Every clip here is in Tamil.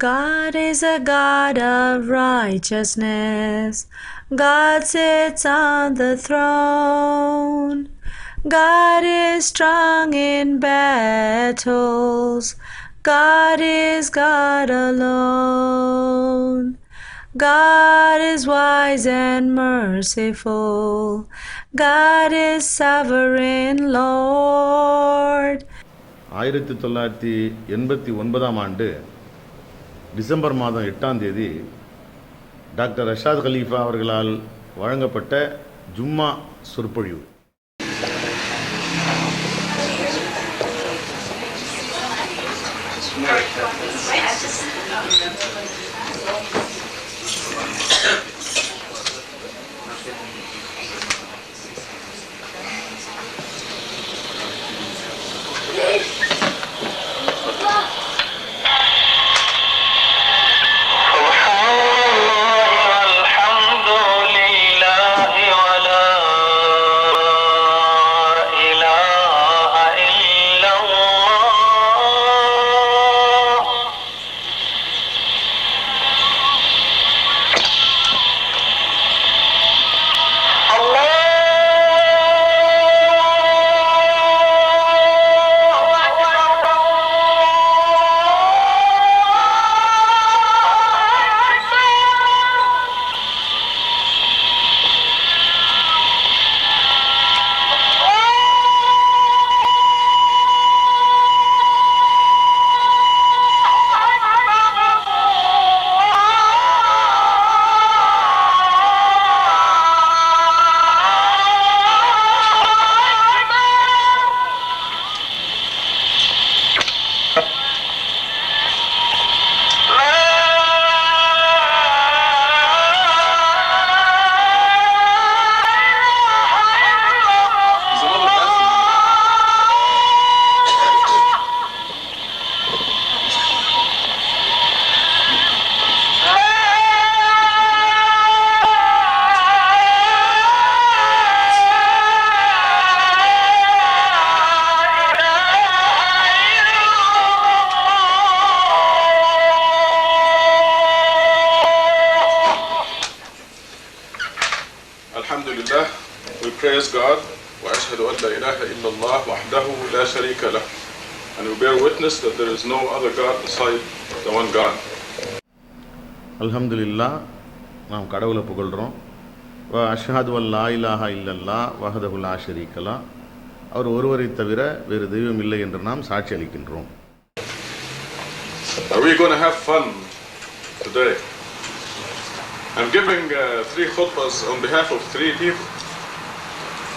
God is a God of righteousness. God sits on the throne. God is strong in battles. God is God alone. God is wise and merciful. God is sovereign Lord. 1989 ஆண்டு டிசம்பர் மாதம் 8ஆம் தேதி டாக்டர் ரஷாத் கலீஃபா அவர்களால் வழங்கப்பட்ட ஜும்மா சொற்பொழிவு. Alhamdulillah, we praise God. وأشهد أن لا إله إلا الله وحده لا شريك له, and we bear witness that there is no other God beside the one God. அல்ஹம்துலில்லாஹ், நாம் கடவுளை புகழ்கிறோம். வ அஷ்ஹது அல்லா இலாஹா இல்லல்லாஹ் வஹ்தஹு லா ஷரீக லஹ், அவர் ஒருவரை தவிர வேறு தெய்வம் இல்லை என்று நாம் சாட்சி அளிக்கின்றோம். Are we going to have fun today? I'm giving 3 khutbahs on behalf of 3 people.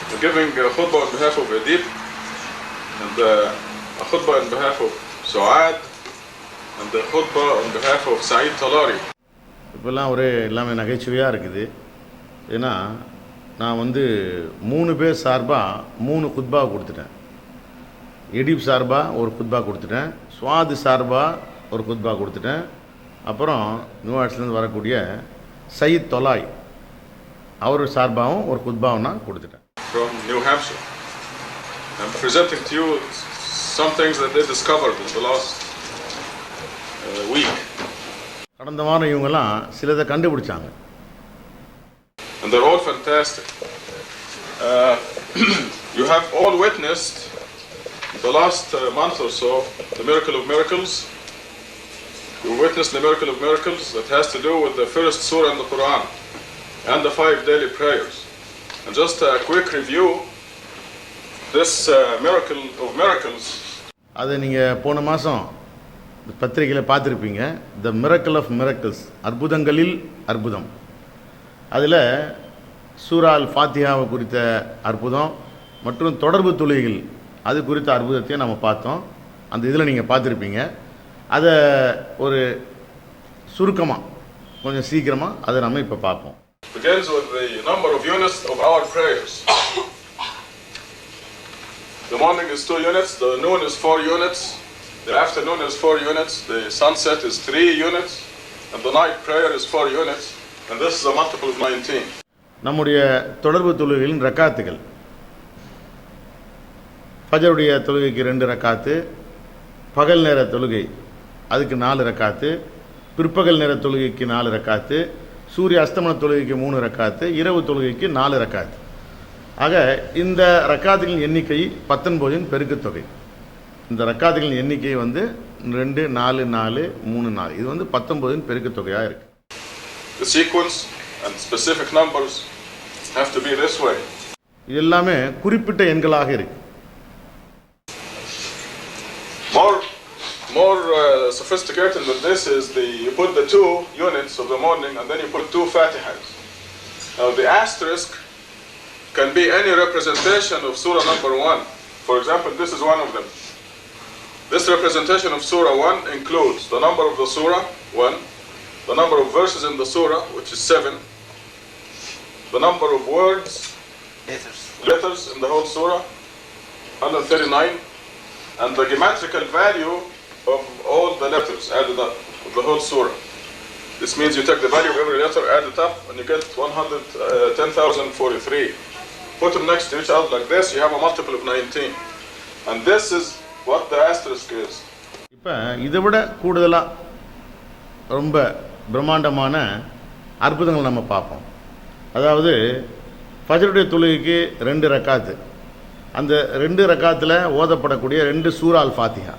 I'm giving a khutbah on behalf of Adib, and a khutbah on behalf of Suad, and a khutbah on behalf of Saeed Talari. இப்போல்லாம் எல்லாமே நகைச்சுவையாக இருக்குது. ஏன்னா நான் 3 பேர் சார்பாக 3 குத்பா கொடுத்துட்டேன். எடிப் சார்பாக ஒரு குத்பா கொடுத்துட்டேன், சுவாது சார்பாக ஒரு குத்பா கொடுத்துட்டேன், அப்புறம் நியூயார்க்ஸ்லேருந்து வரக்கூடிய சயீத் தொலாய் அவர் சார்பாகவும் ஒரு குத்பாவும் நான் கொடுத்துட்டேன். From New Hampshire. I'm presenting to you some things that they discovered in the last week. கடந்த வாரம் இவங்கெல்லாம் சிலதை கண்டுபிடிச்சாங்க. And they're all fantastic. You have all witnessed the last month or so the miracle of miracles. You witnessed the miracle of miracles that has to do with the first surah in the Quran and the 5 daily prayers. And just a quick review, this miracle of miracles. அதை நீங்கள் போன மாதம் பத்திரிகையில் பார்த்துருப்பீங்க. த மிரக்கல் ஆஃப் மிரக்கிள்ஸ், அற்புதங்களில் அற்புதம். அதில் சூரா அல் ஃபாத்திஹாவை குறித்த அற்புதம் மற்றும் தொடர்பு தொழுகைகள் அது குறித்த அற்புதத்தையும் நம்ம பார்த்தோம். அந்த இதில் நீங்கள் பார்த்துருப்பீங்க. அதை ஒரு சுருக்கமாக கொஞ்சம் சீக்கிரமாக அதை நம்ம இப்போ பார்ப்போம். Begins with the number of units of our prayers. The morning is 2 units, the noon is 4 units, the afternoon is 4 units, the sunset is 3 units, and the night prayer is 4 units, and this is a multiple of 19. நம்முடைய தொடர்பு தொழுகைகளின் ரக்காத்துகள், ஃபஜருடைய தொழுகைக்கு 2 ரக்காத்து, பகல் நேர தொழுகை அதுக்கு 4 ரக்காத்து, பிற்பகல் நேர தொழுகைக்கு 4 ரக்காத்து, சூரிய அஸ்தமன தொழுகைக்கு 3 ரக்காத்து, இரவு தொழுகைக்கு 4 ரக்காத்து. ஆக இந்த ரக்காத்துகளின் எண்ணிக்கை 19இன் பெருக்குத்தொகை. இந்த ரக்காத்துகளின் எண்ணிக்கை 2, 4, 4, 3, 4. இது 19இன் பெருக்குத்தொகையாக இருக்கு. The sequence and specific numbers have to be this way. இது எல்லாமே குறிப்பிட்ட எண்களாக இருக்கு. More sophisticated than this is you put the 2 units of the morning and then you put 2 Fatihas. Now the asterisk can be any representation of surah number 1. For example, this is one of them. This representation of surah 1 includes the number of the surah 1, the number of verses in the surah, which is 7, the number of words, letters in the whole surah, 139, and the geometrical value of all the letters added up of the whole surah. This means you take the value of every letter, add it up, and you get 110,043. Put them next to each other like this, you have a multiple of 19. And this is what the asterisk is. இப்போ இதை விட கூடுதலாக ரொம்ப பிரம்மாண்டமான அற்புதங்கள் நம்ம பார்ப்போம். அதாவது ஃபஜ்ருடைய தொழுகைக்கு 2 ரக்காத்து, அந்த 2 ரக்காத்தில் ஓதப்படக்கூடிய 2 சூரா அல் ஃபாத்திஹா.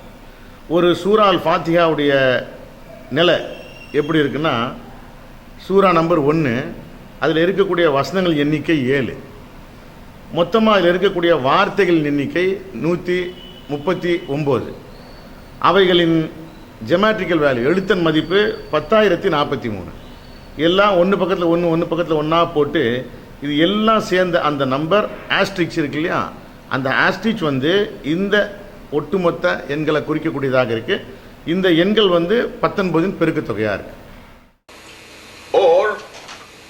ஒரு சூரா அல் ஃபாத்திஹாவுடைய நிலை எப்படி இருக்குன்னா, சூரா நம்பர் 1, அதில் இருக்கக்கூடிய வசனங்கள் எண்ணிக்கை 7, மொத்தமாக அதில் இருக்கக்கூடிய வார்த்தைகளின் எண்ணிக்கை 139. அவைகளின் ஜெமாட்ரிக்கல் வேல்யூ எழுத்தன் மதிப்பு 10,043. எல்லாம் ஒன்று பக்கத்தில் ஒன்றா போட்டு இது எல்லாம் சேர்ந்த அந்த நம்பர் ஆஸ்ட்ரிக்ஸ் இருக்கு இல்லையா, அந்த ஆஸ்ட்ரிச் இந்த ஒட்டுமொத்த எண்களை குறிக்கக்கூடியதாக இருக்கு. இந்த எண்கள் 19இன் பெருக்குத்தொகையாக இருக்கு. Or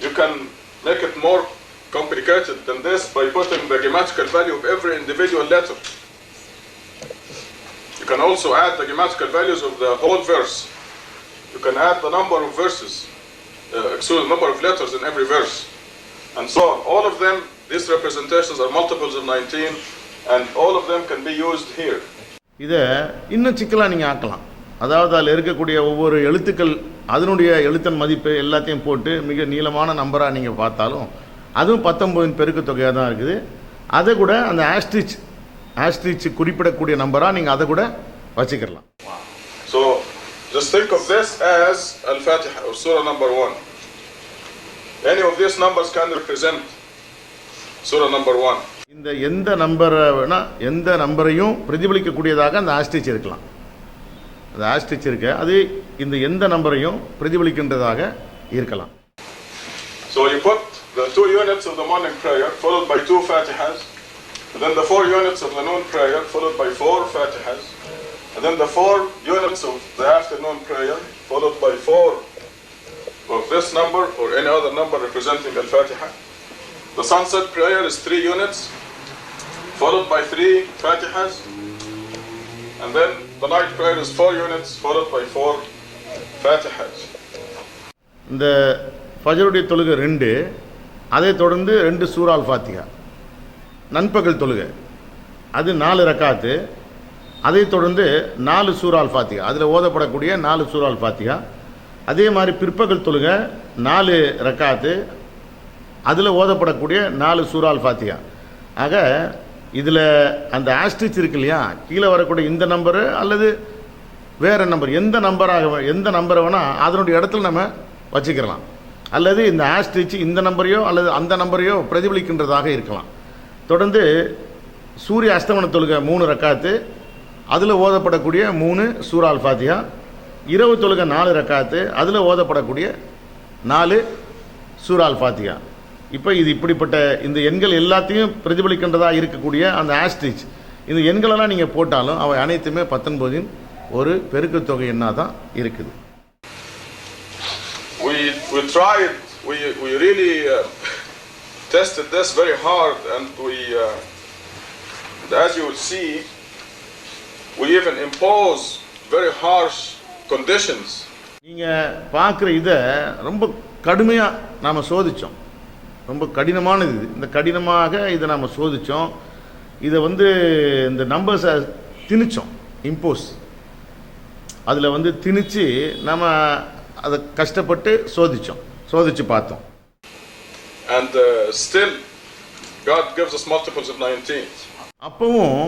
you can make it more complicated than this by putting the geometrical value of every individual letter. You can also add the geometrical values of the whole verse. You can add the number of verses, the number of letters in every verse, and so on. All of them, these representations are multiples of 19, and all of them can be used here. இதை இன்னும் சிக்கலாக நீங்கள் ஆக்கலாம். அதாவது அதில் இருக்கக்கூடிய ஒவ்வொரு எழுத்துக்கள் அதனுடைய எழுத்தன் மதிப்பு எல்லாத்தையும் போட்டு மிக நீளமான நம்பராக நீங்கள் பார்த்தாலும் அதுவும் 19இன் பெருக்குத்தொகையாக தான் இருக்குது. அதை கூட அந்த ஆஸ்ட்ரிச் குறிப்பிடக்கூடிய நம்பராக நீங்கள் அதை கூட வச்சுக்கலாம். So just think of this as Al-Fatiha or Surah number 1. Any of these numbers can represent Surah number 1. இந்த எந்த நம்பரையும் பிரதிபலிக்கக்கூடியதாக அந்த ஆஸ்ட்ரிச் இருக்கலாம். அந்த ஆஸ்ட்ரிச் இருக்க அது இந்த எந்த நம்பரையும் பிரதிபலிக்கின்றதாக இருக்கலாம். So you put the 2 units of the morning prayer followed by 2 Fatihas, and then the 4 units of the noon prayer followed by 4 Fatihas, and then the 4 units of the afternoon prayer followed by 4 of this number or any other number representing Al-Fatiha. The sunset prayer is 3 units followed by 3 Fatihas, and then the night prayer is 4 units followed by 4 Fatihas. இந்த ஃபஜ்ருடைய தொழுகை 2, அதை தொடர்ந்து 2 சூரா அல் ஃபாத்திஹா. நண்பகல் தொழுகை அது 4 ரக்காத்து, அதை தொடர்ந்து 4 சூரா அல் ஃபாத்திஹா, அதில் ஓதப்படக்கூடிய 4 சூரா அல் ஃபாத்திஹா. அதே மாதிரி பிற்பகல் தொழுகை 4 ரக்காத்து, அதில் ஓதப்படக்கூடிய 4 சூரா அல் ஃபாத்திஹா. ஆக இதில் அந்த ஆஸ்ட்ரிச் இருக்கு இல்லையா, கீழே வரக்கூடிய இந்த நம்பரு அல்லது வேறு நம்பர் எந்த நம்பரை வேணால் அதனுடைய இடத்துல நம்ம வச்சுக்கலாம். அல்லது இந்த ஆஸ்ட்ரிச் இந்த நம்பரையோ அல்லது அந்த நம்பரையோ பிரதிபலிக்கின்றதாக இருக்கலாம். தொடர்ந்து சூரிய அஸ்தமன தொழுகை 3 ரக்காத்து, அதில் ஓதப்படக்கூடிய 3 சூரா அல் ஃபாத்திஹா. இரவு தொழுகை 4 ரக்காத்து, அதில் ஓதப்படக்கூடிய 4 சூரா அல் ஃபாத்திஹா. இப்போ இது இப்படிப்பட்ட இந்த எண்கள் எல்லாத்தையும் பிரதிபலிக்கின்றதாக இருக்கக்கூடிய அந்த ஆஸ்ட்ரிச் இந்த எண்களெல்லாம் நீங்கள் போட்டாலும் அவை அனைத்துமே 19இன் ஒரு பெருக்குத்தொகை எண்ணாக தான் இருக்குது. We tried, we really tested this very hard, and as you will see, we even impose very harsh conditions. நீங்கள் பார்க்குற இதை ரொம்ப கடுமையாக நாம் சோதித்தோம். ரொம்ப கடினமானது இது. இந்த கடினமாக இதை நாம் சோதித்தோம். இதை இந்த நம்பர்ஸை திணிச்சோம், இம்போஸ் அதில் திணிச்சு நம்ம அதை கஷ்டப்பட்டு சோதிச்சு பார்த்தோம். And still God gives us multiples of 19. அப்பவும்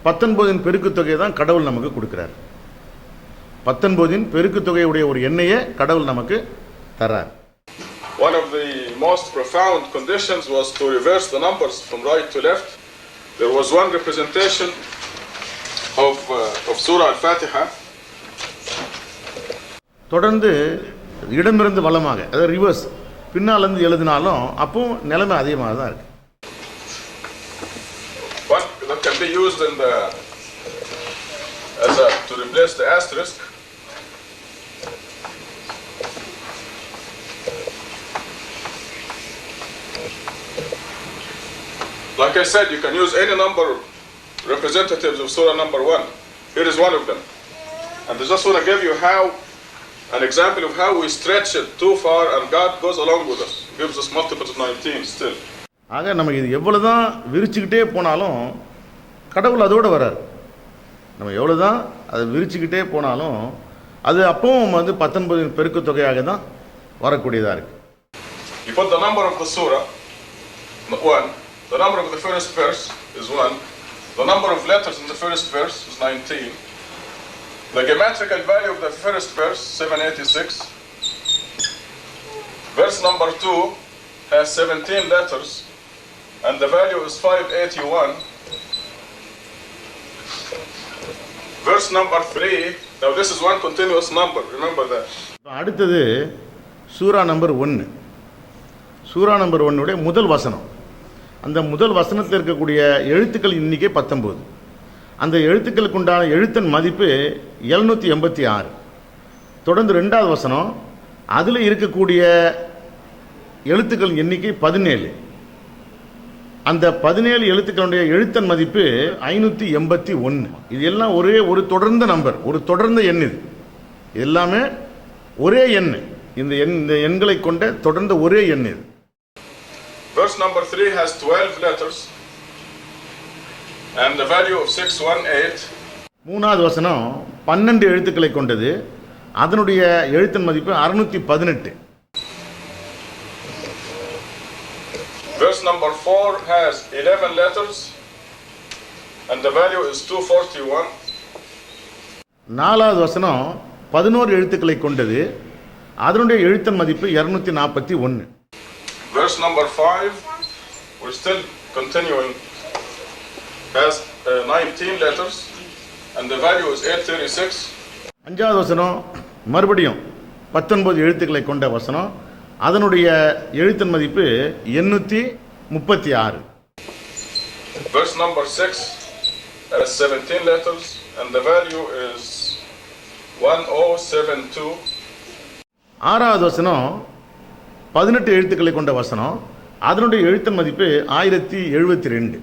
19 பெருக்கு தொகையை தான் கடவுள் நமக்கு கொடுக்கிறார். 19 பெருக்கு தொகையுடைய ஒரு எண்ணையே கடவுள் நமக்கு தரார். One of the most profound conditions was to reverse the numbers from right to left. There was one representation of Surah Al-Fatiha. தொடர்ந்து இடமிருந்து வலமாக, அதாவது ரிவர்ஸ், பின்னாலேருந்து எழுதினாலும் அப்பவும் நிலைமை அதிகமாக தான் இருக்கு. One that can be used in to replace the asterisk. Like I said, you can use any number representatives of Surah number 1. Here is one of them. And I just want to give you an example of how we stretch it too far and God goes along with us. Gives us multiples of 19 still. ஆக நமக்கு இது எவ்வளோதான் விரிச்சுக்கிட்டே போனாலும் கடவுள் அதோடு வரார். நம்ம எவ்வளோதான் அதை விரிச்சுக்கிட்டே போனாலும் அது அப்பவும் 19 பெருக்கு தொகையாக தான் வரக்கூடியதாக இருக்கு. You put the number of the surah, 1. The number of the first verse is 1. The number of letters in the first verse is 19. The geometrical value of the first verse, 786. Verse number 2 has 17 letters and the value is 581. Verse number 3, now this is one continuous number, remember that. அடுத்தது சூரா நம்பர் 1. சூரா நம்பர் 1 உடைய முதல் வசனம். அந்த முதல் வசனத்தில் இருக்கக்கூடிய எழுத்துக்கள் எண்ணிக்கை 19. அந்த எழுத்துக்களுக்கு உண்டான எழுத்தின் மதிப்பு 786. தொடர்ந்து 2வது வசனம், அதில் இருக்கக்கூடிய எழுத்துக்கள் எண்ணிக்கை 17. அந்த 17 எழுத்துக்களுடைய எழுத்தின் மதிப்பு 581. இது எல்லாம் ஒரே ஒரு தொடர்ந்த நம்பர், ஒரு தொடர்ந்த எண். இது எல்லாமே ஒரே எண். இந்த எண்களை கொண்ட தொடர்ந்த ஒரே எண் இது. Verse number 3 has 12 letters and the value of 618. 3வது வசனம் 12 எழுத்துக்களை கொண்டது. அதனுடைய எழுத்தின் மதிப்பு 618. Verse number 4 has 11 letters and the value is 241. 4வது வசனம் 11 எழுத்துக்களை கொண்டது. அதனுடைய எழுத்தின் மதிப்பு 241. Verse number 5, we're still continuing, has 19 letters and the value is 836. 5வது வசனம் மறுபடியும் 19 எழுத்துக்களை கொண்ட வசனம். அதனுடைய எழுத்தின் மதிப்பு 836. Verse number 6 has 17 letters and the value is 1072. 6வது வசனம் 18 எழுத்துக்களை கொண்ட வசனம். அதனுடைய எழுத்தின் மதிப்பு 1072.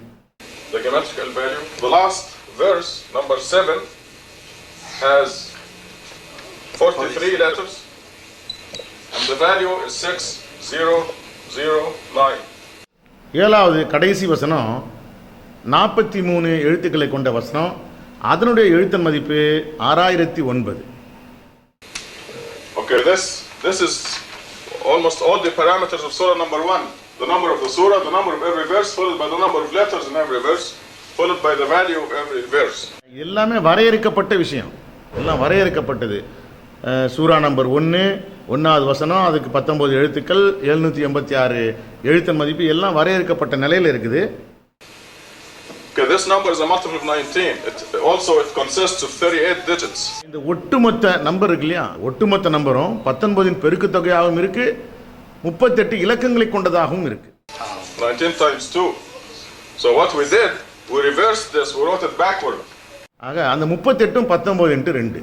The geometrical value. The last verse, number 7, has 43 letters and the value is 6009. 7வது கடைசி வசனம் 43 எழுத்துக்களை கொண்ட வசனம். அதனுடைய எழுத்தின் மதிப்பு 6009. Okay, this is almost all the parameters of surah number 1. The number of the surah, the number of every verse, followed by the number of letters in every verse, followed by the value of every verse. எல்லாமே வரையறுக்கப்பட்ட விஷயம். எல்லாம் வரையறுக்கப்பட்டது. சூரா நம்பர் 1, 1வது வசனம், அதுக்கு 19 எழுத்துக்கள், 786 எழுத்தின் மதிப்பு எல்லாம் வரையறுக்கப்பட்ட நிலையில் இருக்குது. Okay, this number is a multiple of 19. It consists of 38 digits. இந்த ஒட்டுமொத்த நம்பர் இருக்கு இல்லையா, ஒட்டுமொத்த நம்பரும் 19 பெருக்கு தொகையாகவும் இருக்கு, 38 இலக்கங்களை கொண்டதாகவும் இருக்கு. 19 times 2. So what we did, we reversed this, we wrote it backward. ஆக அந்த 38 19 into 2.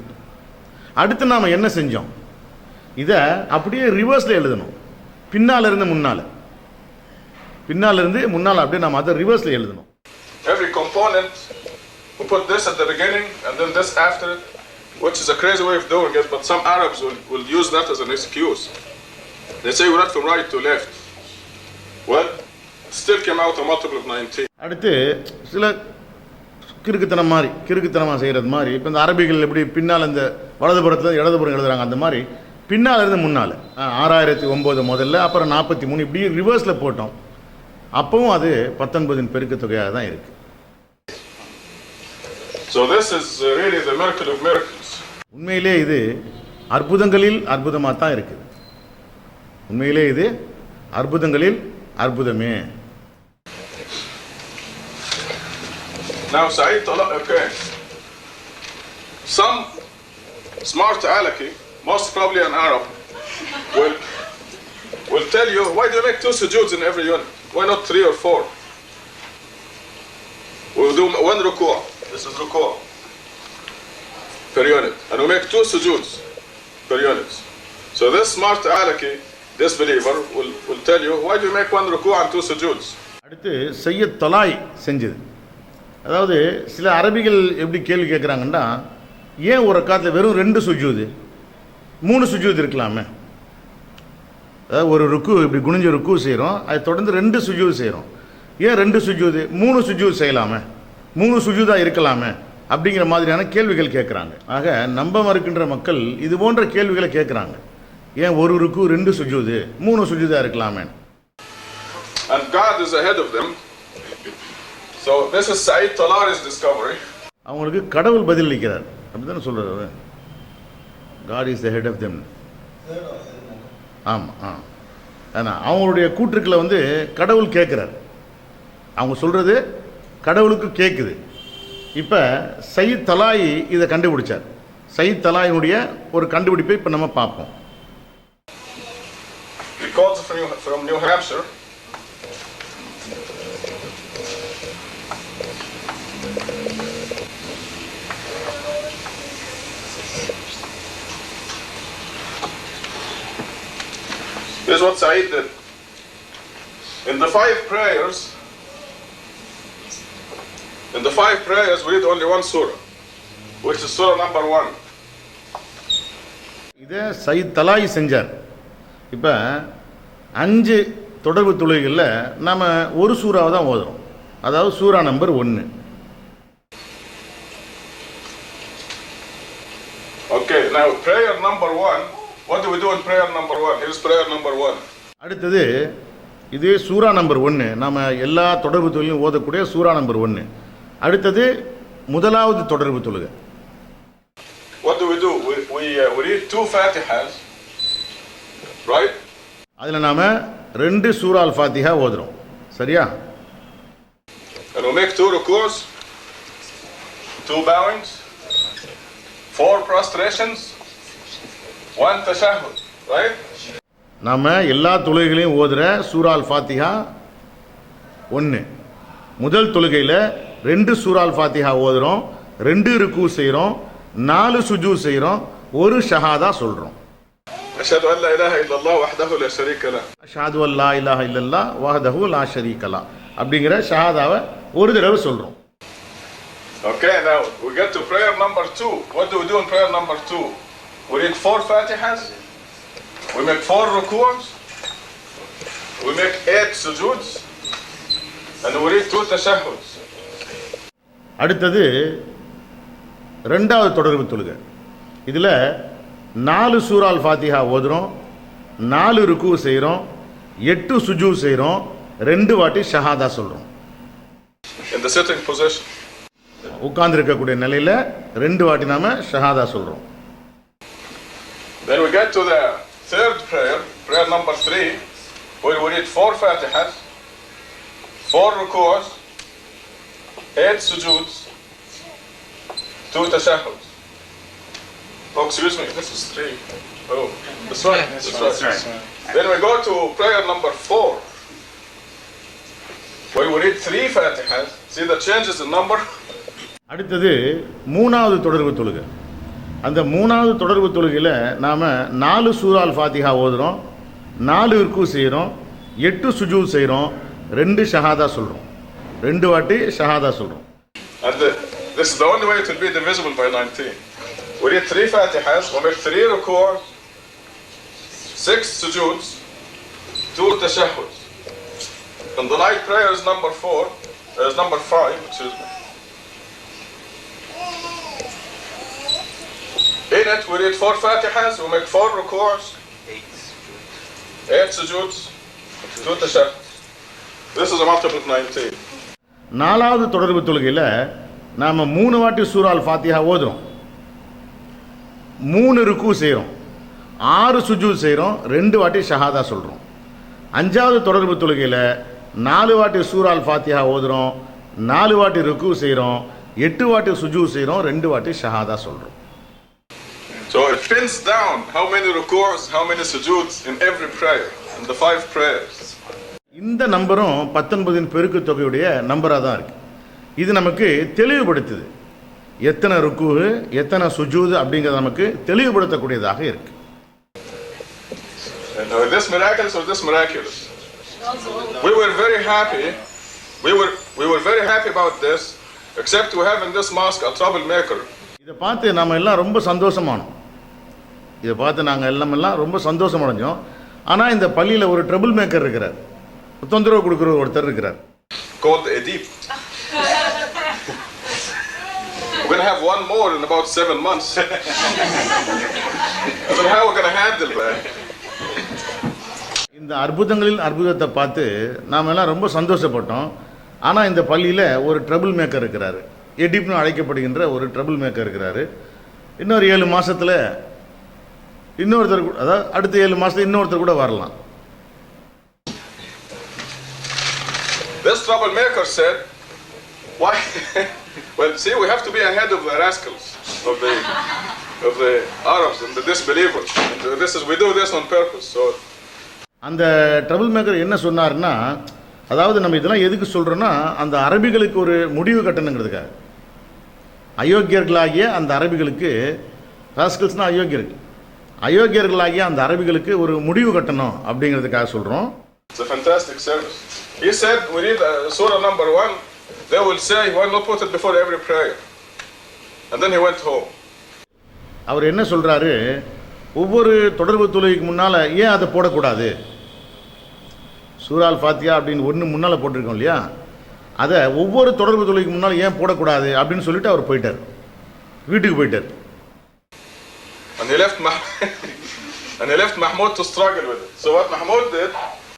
அடுத்து நாம என்ன செஞ்சோம், இதை அப்படியே ரிவர்ஸ்ல எழுதணும். பின்னால இருந்து முன்னால அப்படியே நாம அதை ரிவர்ஸ்ல எழுதணும். Every component, we put this at the beginning and then this after it, which is a crazy way of doing it, but some Arabs will use that as an excuse. They say we read from right to left. Well, it still came out a multiple of 19. அடுத்து சில கிறுக்குத்தனமாக செய்கிறது மாதிரி, இப்போ இந்த அரபிகள் எப்படி பின்னால் இந்த வலதுபுறத்தில் இடதுபுறம் எழுதுறாங்க, அந்த மாதிரி பின்னால் இருந்து முன்னால் 6009 முதல்ல, அப்புறம் 43, இப்படி ரிவர்ஸில் போட்டோம். அப்பவும் அது 19 பெருக்கு தொகையாக தான் இருக்குது. So this is really the miracle of miracles. உண்மையிலே இது அற்புதங்களில் அற்புதமாக தான் இருக்குது. உண்மையிலே இது அற்புதங்களில் அற்புதமே. Now Saeed Talaq, okay. Some smart alaki, most probably an Arab, will tell you, why do you make 2 sujuds in every unit? Why not 3 or 4? We'll do 1 ruku'. This is ruku' per unit. And we make 2 sujuds per unit. So this smart alaki, this believer, will tell you, why do you make 1 ruku' and 2 sujuds? அடுத்து சையத் தலாய் செஞ்சது. அதாவது சில அரபிகள் எப்படி கேள்வி கேட்குறாங்கன்னா, ஏன் ஒரு ரக்காத்தில் வெறும் 2 சுஜூது, 3 சுஜூது இருக்கலாமே? அதாவது ஒரு ருக்கு இப்படி குனிஞ்ச ருக்கு செய்கிறோம், அதை தொடர்ந்து 2 சுஜூது செய்கிறோம், ஏன் 2 சுஜூது, 3 சுஜூது செய்யலாமே, 3 சுஜூதாக இருக்கலாமே அப்படிங்கிற மாதிரியான கேள்விகள் கேட்குறாங்க. ஆக நம்ப மறுக்கின்ற மக்கள் இது போன்ற கேள்விகளை கேட்குறாங்க. ஏன் ஒரு ருக்கு 2 சுஜூது, 3 சுஜூதாக இருக்கலாமே? And God is ahead of them. So this is Saeed Talari's discovery. அவங்களுக்கு கடவுள் பதிலளிக்கிறார், அப்படித்தானே சொல்கிறார். God is the head of them. ஆமாம், ஆனால் அவங்களுடைய கூற்றுக்களை வந்து கடவுள் கேட்குறார். அவங்க சொல்கிறது கடவுளுக்கு கேட்குது. இப்போ சையத் தலாயி இதை கண்டுபிடிச்சார். சையத் தலாயினுடைய ஒரு கண்டுபிடிப்பை இப்போ நம்ம பார்ப்போம். He calls from New Hampshire. Here's what Saeed did. In the 5 prayers, we read only 1 surah, which is surah number 1. இதை சையத் தலாய் செஞ்சார். இப்போ 5 தொடர்பு தொழுகைகளில் நம்ம ஒரு சூறாவை தான் ஓதுறோம், அதாவது சூரா number 1. Okay, now prayer number 1. What do we do in prayer number 1? Here's prayer number 1. அடுத்தது இது சூரா நம்பர் 1, நம்ம எல்லா தொடர்பு தொழுகையும் ஓதக்கூடிய சூரா நம்பர் 1. அடுத்தது முதலாவது தொடர்பு தொழுகை. What do we do? We read 2 Fatihas, right? அதில் நாம் 2 சூரா அல் ஃபாத்திஹா ஓதுறோம், சரியா? And we make 2 rukus, 2 bowings, 4 prostrations, 1 tashahhud, right? நாம் எல்லா தொழுகைகளையும் ஓதுற சூரா அல் ஃபாத்திஹா 1. முதல் தொழுகையில் 2 சூரா அல் ஃபாத்திஹா ஓதுறோம், 2 ருக்கு செய்கிறோம், 4 சுஜூத் செய்கிறோம், 1 ஷஹாதா சொல்கிறோம். அஷ்ஹது அல்லா இலாஹ இல்லல்லாஹ் வஹ்தஹு லா ஷரீக லஹ். அஷ்ஹது அல்லா இலாஹ இல்லல்லாஹ் வஹ்தஹு லா ஷரீக லஹ் அப்படிங்கிற ஷஹாதாவை ஒரு தடவை சொல்கிறோம். Okay, now we get to prayer number 2. What do we do in prayer number 2? We read 4 Fatihas, we make 4 ruku'as, we make 8 sujuds, and we read 2 tashahhuds. அடுத்தது 2வது தொடர்பு தொழுகை. இதில் 4 சூரா அல் ஃபாத்திஹா ஓதுறோம், 4 ருக்கு செய்கிறோம், 8 சுஜூத் செய்கிறோம், 2 வாட்டி ஷஹாதா சொல்கிறோம். In the sitting position. உட்கார்ந்துருக்கக்கூடிய நிலையில் 2 வாட்டி நாம் ஷஹாதா சொல்கிறோம். Then we get to the 3rd prayer, prayer number 3, where we read 4 Fatihas, 4 ruku'as, 8 sujuds, 2 tashahhuds. Oh, excuse me, this is 3. Oh, that's right. That's right. Then we go to prayer number 4, where we read 3 Fatihas. See the changes in number? அடுத்தது 3வது தொடர்பு தொழுகை. அந்த 3வது தொடர்பு தொழுகையில் நாம் 4 சூரா அல் ஃபாத்திஹா ஓதுறோம், 4 ருக்கு செய்கிறோம், 8 சுஜூத் செய்கிறோம், 2 ஷஹாதா சொல்கிறோம், 2 வாட்டி ஷஹாதா சொல்கிறோம். And this is the only way it will be divisible by 19. We read 3 Fatihas, we make 3 ruku'as, 6 sujuds, 2 tashahhuds. And the night prayer is number 4, is number 5, excuse me. In in it we read 4 Fatihas, we make 4 ruku's, 8 sujuds, 2 tashahhud. This is a multiple of 19. நாலாவது தொடர்பு தொழுகையில் நாம் 3 வாட்டி சூரா அல் ஃபாத்திஹா ஓதுறோம், 3 ருக்கு செய்கிறோம், 6 சுஜூத் செய்கிறோம், 2 வாட்டி ஷஹாதா சொல்கிறோம். 5வது தொடர்பு தொழுகையில் 4 வாட்டி சூரா அல் ஃபாத்திஹா ஓதுறோம், 4 வாட்டி ருக்கு செய்கிறோம், 8 வாட்டி சுஜூத் செய்கிறோம், 2 வாட்டி ஷஹாதா சொல்கிறோம். So it pins down how many ruku's, how many sujuds in every prayer, in the 5 prayers. இந்த நம்பரும் 19 பெருக்கு தொகையுடைய நம்பராக தான் இருக்குது. இது நமக்கு தெளிவுபடுத்துது, எத்தனை ருக்கு எத்தனை சுஜூது அப்படிங்கிறது நமக்கு தெளிவுபடுத்தக்கூடியதாக இருக்கு. And this miraculous or this miraculous? We were very happy. We were very happy about this, except we have in this mosque a troublemaker. இதை பார்த்து நாம எல்லாம் ரொம்ப சந்தோஷமானோம். இதை பார்த்து நாங்கள் எல்லாம் ரொம்ப சந்தோஷம் அடைஞ்சோம். ஆனால் இந்த பள்ளியில் ஒரு ட்ரபிள் மேக்கர் இருக்கிறார், தொந்தரவு கொடுக்குற ஒருத்தர் இருக்கிறார். Called Edip. We're going to have one more in about 7 months. I don't know how we're going to handle that. இந்த அற்புதங்களில் அற்புதத்தை பார்த்து நாம் எல்லாம் ரொம்ப சந்தோஷப்பட்டோம். ஆனால் இந்த பள்ளியில் ஒரு ட்ரபிள் மேக்கர் இருக்கிறாரு, எடிப்னு அழைக்கப்படுகின்ற ஒரு ட்ரபிள் மேக்கர் இருக்கிறாரு. இன்னொரு 7 மாதத்தில் இன்னொருத்தர், அதாவது அடுத்த 7 மாதத்தில் இன்னொருத்தர் கூட வரலாம். This troublemaker said, why? Well, see, we have to be ahead of the rascals, of the Arabs and the disbelievers. And we do this on purpose. So, அந்த ட்ரபிள் மேக்கர் என்ன சொன்னார்னா, அதாவது நம்ம இதெல்லாம் எதுக்கு சொல்கிறோன்னா, அந்த அரபிகளுக்கு ஒரு முடிவு கட்டணுங்கிறதுக்காக, அயோக்கியர்களாகிய அந்த அரபிகளுக்கு, ராஸ்கல்ஸ்னால் அயோக்கியர்களாகிய அந்த அரபிகளுக்கு ஒரு முடிவு கட்டணும் அப்படிங்கிறதுக்காக சொல்கிறோம். It's a fantastic service. He said, we read surah number 1, they will say, why not put it before every prayer? And then he went home. அவர் என்ன சொல்கிறாரு, ஒவ்வொரு தொடர்பு தொழுகைக்கு முன்னால் ஏன் அதை போடக்கூடாது, சூரா அல் ஃபாத்திஹா அப்படின்னு ஒன்று முன்னால் போட்டிருக்கோம் இல்லையா, அதை ஒவ்வொரு தொடர்பு தொழுகைக்கு முன்னால் ஏன் போடக்கூடாது அப்படின்னு சொல்லிட்டு அவர் போயிட்டார், வீட்டுக்கு போயிட்டார். And he left Mahmoud to struggle with it. So what Mahmoud did,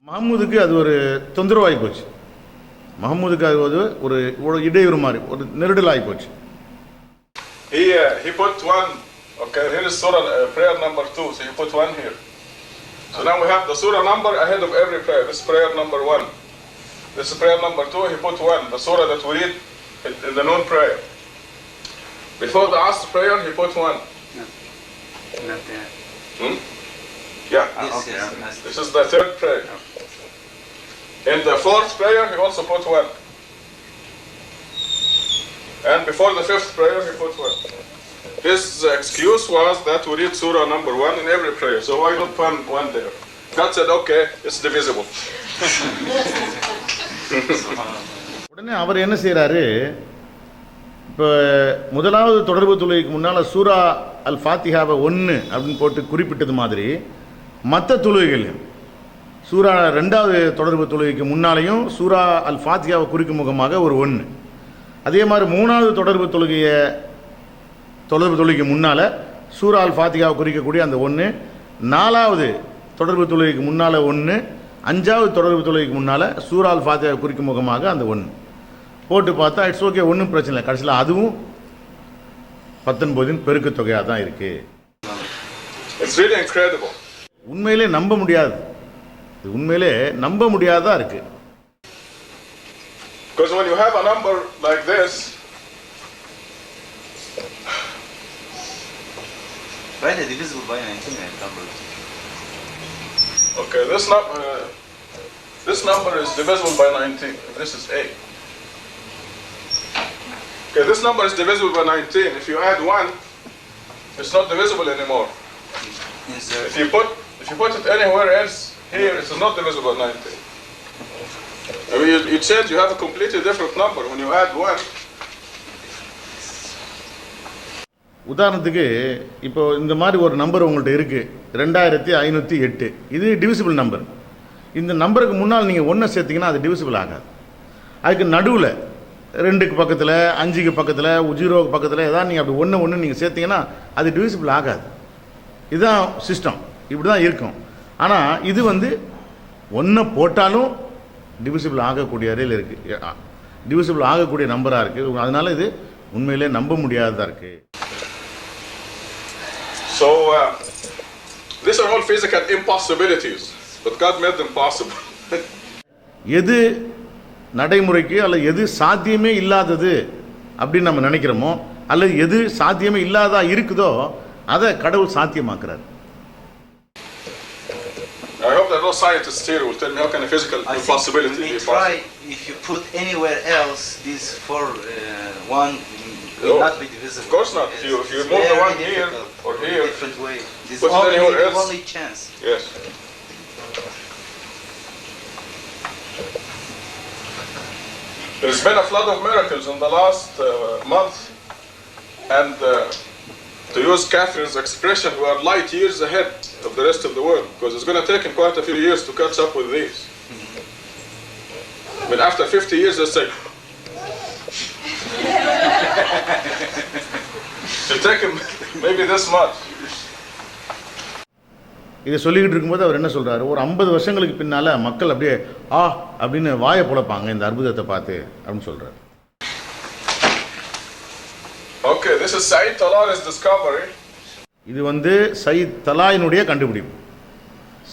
மஹமூதுக்கு அது ஒரு தொந்தரவாகி போச்சு, மஹமூதுக்கு அது ஒரு இடையூறு மாதிரி ஒரு நெருடலாகி போச்சு. He put one, okay, here is surah prayer number 2, so he put 1 here. So now we have the surah number ahead of every prayer. This is prayer number 1. This is prayer number 2, he put 1, the surah that we read in the noon prayer. Before the Asr prayer, he put 1. Not there. Yeah. Okay. This is the 3rd prayer. In the 4th prayer, he also put 1. And before the 5th prayer, he put 1. His excuse was that we read surah number 1 in every prayer, so why not put 1 there? God said, okay, it's divisible. உடனே அவர் என்ன செய்கிறாரு, இப்போ முதலாவது தொடர்பு தொழுகைக்கு முன்னால் சூரா அல் ஃபாத்திஹாவை 1 அப்படின்னு போட்டு குறிப்பிட்டது மாதிரி, மற்ற தொழுகைகளையும் சூரா 2வது தொடர்பு தொழுகைக்கு முன்னாலேயும் சூரா அல் ஃபாத்திஹாவை குறிக்கும் முகமாக ஒரு 1, அதே மாதிரி 3வது தொடர்பு தொழுகைக்கு முன்னால் சூரா அல் ஃபாத்திஹாவை குறிக்கக்கூடிய அந்த 1, 4வது தொடர்பு தொழுகைக்கு முன்னால் 1, 5வது தொடர்பு தொழுகைக்கு முன்னால் சூரா அல் ஃபாத்திஹாவை குறிக்கும் முகமாக அந்த 1 போட்டு பார்த்தா இட்ஸ் ஓகே, ஒன்றும் பிரச்சனை இல்லை. கடைசியில் அதுவும் 19 பெருக்கு தொகையாக தான் இருக்கு. It's really incredible. உண்மையிலே நம்ப முடியாது, இது உண்மையிலே நம்ப முடியாதா இருக்கு. Because when you have a number like this, Why is it divisible by 19 number? okay, this number is divisible by 19. This is 8. Okay, this number is divisible by 19. If you add 1, it's not divisible anymore. If you put it anywhere else here, it is not divisible by 19. I mean, you change, you have a completely different number when you add 1. உதாரணத்துக்கு இப்போ இந்த மாதிரி ஒரு நம்பர் உங்கள்கிட்ட இருக்குது 2508, இது டிவிசிபிள் நம்பர். இந்த நம்பருக்கு முன்னால் நீங்கள் 1 சேர்த்திங்கன்னா அது டிவிசிபிள் ஆகாது. அதுக்கு நடுவில் 2க்கு பக்கத்தில் 5க்கு பக்கத்தில் 0க்கு பக்கத்தில் ஏதாவது நீங்கள் அப்படி ஒன்று நீங்கள் சேர்த்தீங்கன்னா அது டிவிசிபிள் ஆகாது. இதுதான் சிஸ்டம், இப்படி தான் இருக்கும். ஆனால் இது வந்து 1 போட்டாலும் டிவிசிபிள் ஆகக்கூடிய அறையில் இருக்குது, டிவிசிபிள் ஆகக்கூடிய நம்பராக இருக்குது. அதனால் இது உண்மையிலே நம்ப முடியாததாக இருக்குது. So these are all physical impossibilities, but God made them possible. எது நடைமுறைக்கு அல்லது எது சாத்தியமே இல்லாதது அப்படின்னு நம்ம நினைக்கிறோமோ, அல்லது எது சாத்தியமே இல்லாதா இருக்குதோ அதை கடவுள் சாத்தியமாக்குறார். I hope there are no scientists here who will tell me how can a physical impossibility be possible. If you put anywhere else, this for one will not be divisible. Of course not. If you move the one here or here, different way. This put it anywhere else. only chance. Yes. There's been a flood of miracles in the last month, and to use Catherine's expression, we are light years ahead of the rest of the world, because it's going to take quite a few years to catch up with these. But after 50 years, they say, it'll take him maybe this much. இதை சொல்லிக்கிட்டு இருக்கும்போது அவர் என்ன சொல்கிறாரு, ஒரு 50 வருஷங்களுக்கு பின்னால் மக்கள் அப்படியே அப்படின்னு வாயை புலப்பாங்க இந்த அற்புதத்தை பார்த்து அப்படின்னு சொல்கிறார். Okay, this is Said Talai's discovery. இது வந்து சயீத் தலாயினுடைய கண்டுபிடிப்பு.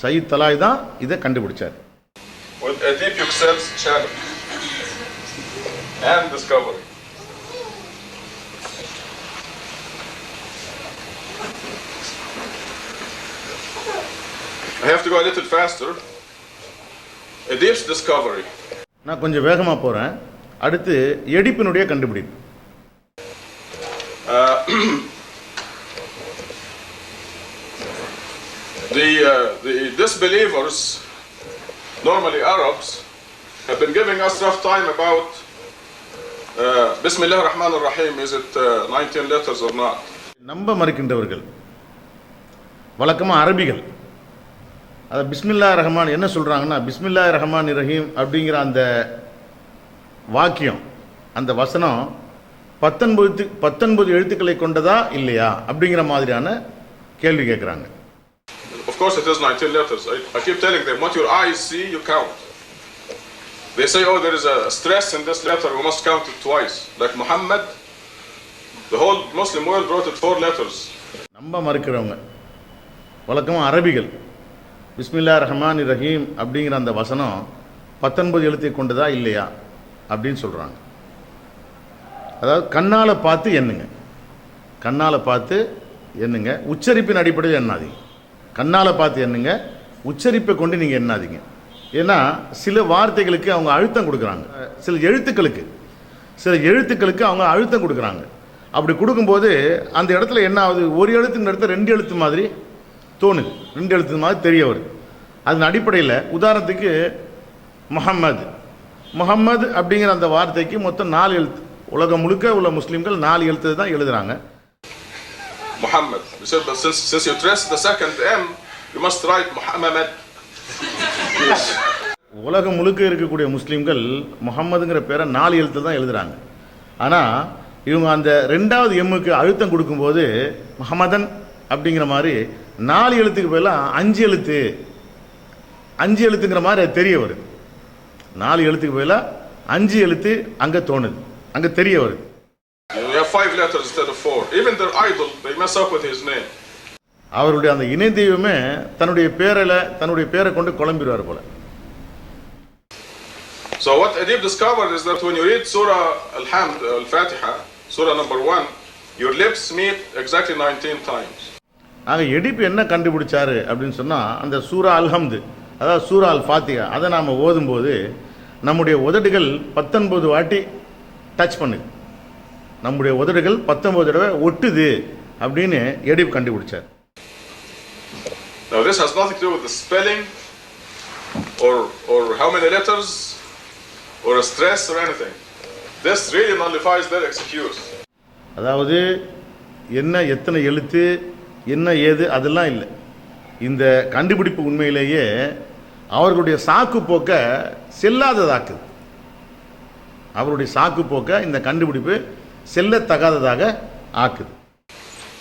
சயீத் தலாய் தான் இதை கண்டுபிடிச்சார். With Adib Yüksel's challenge and discovery. I have to go a little faster. Adib's discovery. நான் கொஞ்சம் வேகமாக போகிறேன். அடுத்து எடிப்பினுடைய கண்டுபிடிப்பு. The disbelievers, normally Arabs, have been giving us rough time about Bismillah ar-Rahman ar-Rahim, is it 19 letters or not? நம்ப மறுக்கின்றவர்கள் வழக்கமாக அரபிகள் அதை பிஸ்மில்லா ரஹ்மான் என்ன சொல்கிறாங்கன்னா, பிஸ்மில்லா ரஹ்மான் ரஹீம் அப்படிங்கிற அந்த வாக்கியம், அந்த வசனம் 19 எழுத்துக்களை கொண்டதா இல்லையா அப்படிங்கிற மாதிரியான கேள்வி கேட்குறாங்க. Of course it is 19 letters. I keep telling them, what your eyes see, you count. They say, oh, there is a stress in this letter, we must count it twice. Like Muhammad, the whole Muslim world wrote it 4 letters. நம்ப மறுக்கிறவங்க வழக்கமாக அரபிகள் பிஸ்மில்லா ரஹ்மான் ரஹீம் அப்படிங்கிற அந்த வசனம் 19 எழுத்தை கொண்டதா இல்லையா அப்படின்னு சொல்கிறாங்க. அதாவது கண்ணால் பார்த்து எண்ணுங்க, கண்ணால் பார்த்து எண்ணுங்க, உச்சரிப்பின் அடிப்படையில் எண்ணாதீங்க. கண்ணால் பார்த்து எண்ணுங்க, உச்சரிப்பை கொண்டு நீங்கள் எண்ணாதீங்க. ஏன்னா சில வார்த்தைகளுக்கு அவங்க அழுத்தம் கொடுக்குறாங்க, சில எழுத்துக்களுக்கு அவங்க அழுத்தம் கொடுக்குறாங்க. அப்படி கொடுக்கும்போது அந்த இடத்துல என்ன ஆகுது, ஒரு எழுத்துங்கிற இடத்துல 2 எழுத்து மாதிரி தோணுது, 2 எழுத்து மாதிரி தெரிய வருது. அதன் அடிப்படையில் உதாரணத்துக்கு முஹம்மது அப்படிங்கிற அந்த வார்த்தைக்கு மொத்தம் 4 எழுத்து. உலகம் முழுக்க உள்ள முஸ்லீம்கள் 4 எழுத்து தான் எழுதுறாங்க. Muhammad. We said, but since you stress the second M, you must write Muhammad. உலகம் முழுக்க இருக்கக்கூடிய முஸ்லீம்கள் முஹம்மதுங்கிற பேரை 4 எழுத்து தான் எழுதுறாங்க. ஆனால் இவங்க அந்த 2வது எம்முக்கு அழுத்தம் கொடுக்கும்போது முஹம்மதன் அப்படிங்கிற மாதிரி 4 எழுத்துக்கு பதிலாக 5 எழுத்துங்கிற மாதிரி அது தெரிய வருது. 4 எழுத்துக்கு பதிலாக 5 எழுத்து அங்கே தோணுது, அங்கே தெரிய வருது. You have 5 letters instead of 4. Even their idol, they mess up with his name. அவருடைய அந்த இணை தெய்வமே தன்னுடைய பேரை கொண்டு குழம்பிடுவார் போல. So what Adib discovered is that when you read Surah Al-Hamd, Al-Fatiha, Surah number 1, your lips meet exactly 19 times. ஆக எடிப் என்ன கண்டுபிடிச்சாரு அப்படின்னு சொன்னால், அந்த சூரா அல்ஹம்து, அதாவது சூரா அல் ஃபாத்திஹா, அதை நாம் ஓதும்போது நம்முடைய உதடுகள் 19 வாட்டி டச் பண்ணுது, நம்முடைய உதடுகள் 19 தடவை ஒட்டுது அப்படின்னு எடிப் கண்டுபிடிச்சார். Now this has nothing to do with the spelling or how many letters or a stress or anything. This really nullifies their excuse. அதாவது என்ன எத்தனை எழுத்து என்ன ஏது அதெல்லாம் இல்லை. இந்த கண்டுபிடிப்பு உண்மையிலேயே அவர்களுடைய சாக்கு போக்க செல்லாததாக்குது. அவருடைய சாக்கு போக்க இந்த கண்டுபிடிப்பு செல்லத்தகாததாக ஆக்குது.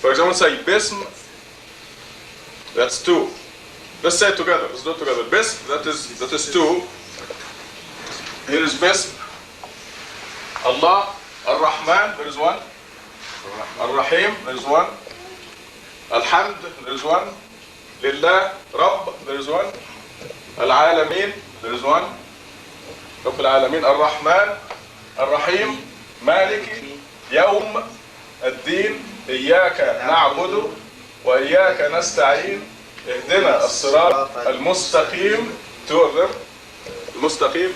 For example, say bism, that's 2. Let's say it together. Let's do it together. Bism, that is 2. Here is bism. Allah, Ar-Rahman, there is 1. Ar-Rahim, there is 1. Al-Hamd, there is 1. Lillah, Rabb, there is 1. Al-Alameen, there is 1. Rabb al-Alameen, Ar-Rahman, Ar-Rahim, Maliki, Yawm, Ad-Din, إياك نعبد وإياك نستعين اهدنا الصراط المستقيم المستقيم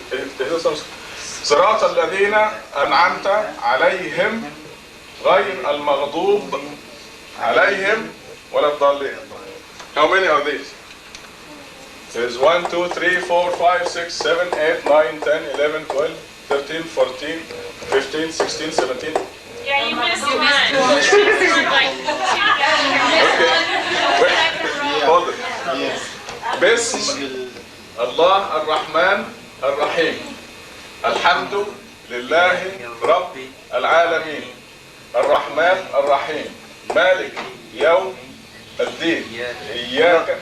صراط الذين أنعمت عليهم غير المغضوب عليهم ولا الضالين. How many are these? There's 1, 2, 3, 4, 5, 6, 7, 8, 9, 10, 11, 12, 13, 14, 15, 16, 17. Yeah, you missed one. Okay. Wait. Hold it. Bism Allah Ar-Rahman Ar-Rahim. Alhamdu Lillahi Rabb Al-Alameen. Ar-Rahman Ar-Rahim. Malik Yawm Ad-Din. Iyaka.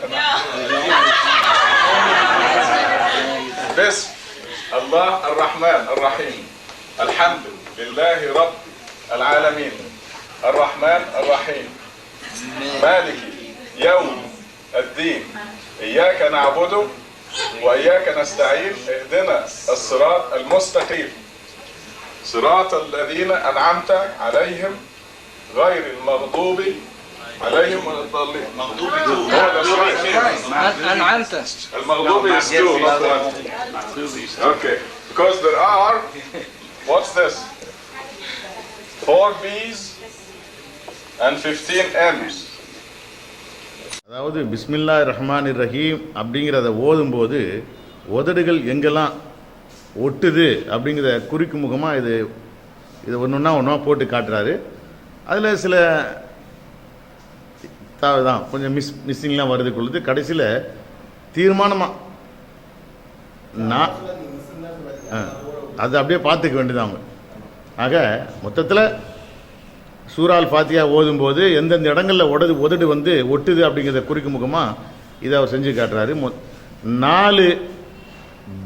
Bism Allah Ar-Rahman Ar-Rahim. Alhamdu Lillahi Rabb العالمين الرحمن الرحيم مالك يوم الدين إياك نعبد وإياك نستعين اهدنا الصراط المستقيم صراط الذين أنعمت عليهم غير المغضوب عليهم ولا الضالين. المغضوب أنعمت. المغضوب is 2, not 1. Okay, because there are, what's this? 4 B's and 15 M's. அதாவது பிஸ்மில்லாஹ் ரஹ்மான் ரஹீம் அப்படிங்கிறத ஓதும்போது உதடுகள் எங்கெல்லாம் ஒட்டுது அப்படிங்கிற குறிக்கும் முகமாக இது ஒன்றா போட்டு காட்டுறாரு. அதில் சில தான் கொஞ்சம் மிஸ்ஸிங்லாம் வருது கொள்ளுது. கடைசியில் தீர்மானமாக நான் அது அப்படியே பார்த்துக்க வேண்டியதான் அவங்க. ஆக மொத்தத்தில் சூரால் ஃபாத்தியா ஓதும்போது எந்தெந்த இடங்களில் உதடு ஒட்டுது அப்படிங்கிறத குறிக்கும் முகமாக இதை அவர் செஞ்சு காட்டுறாரு. 4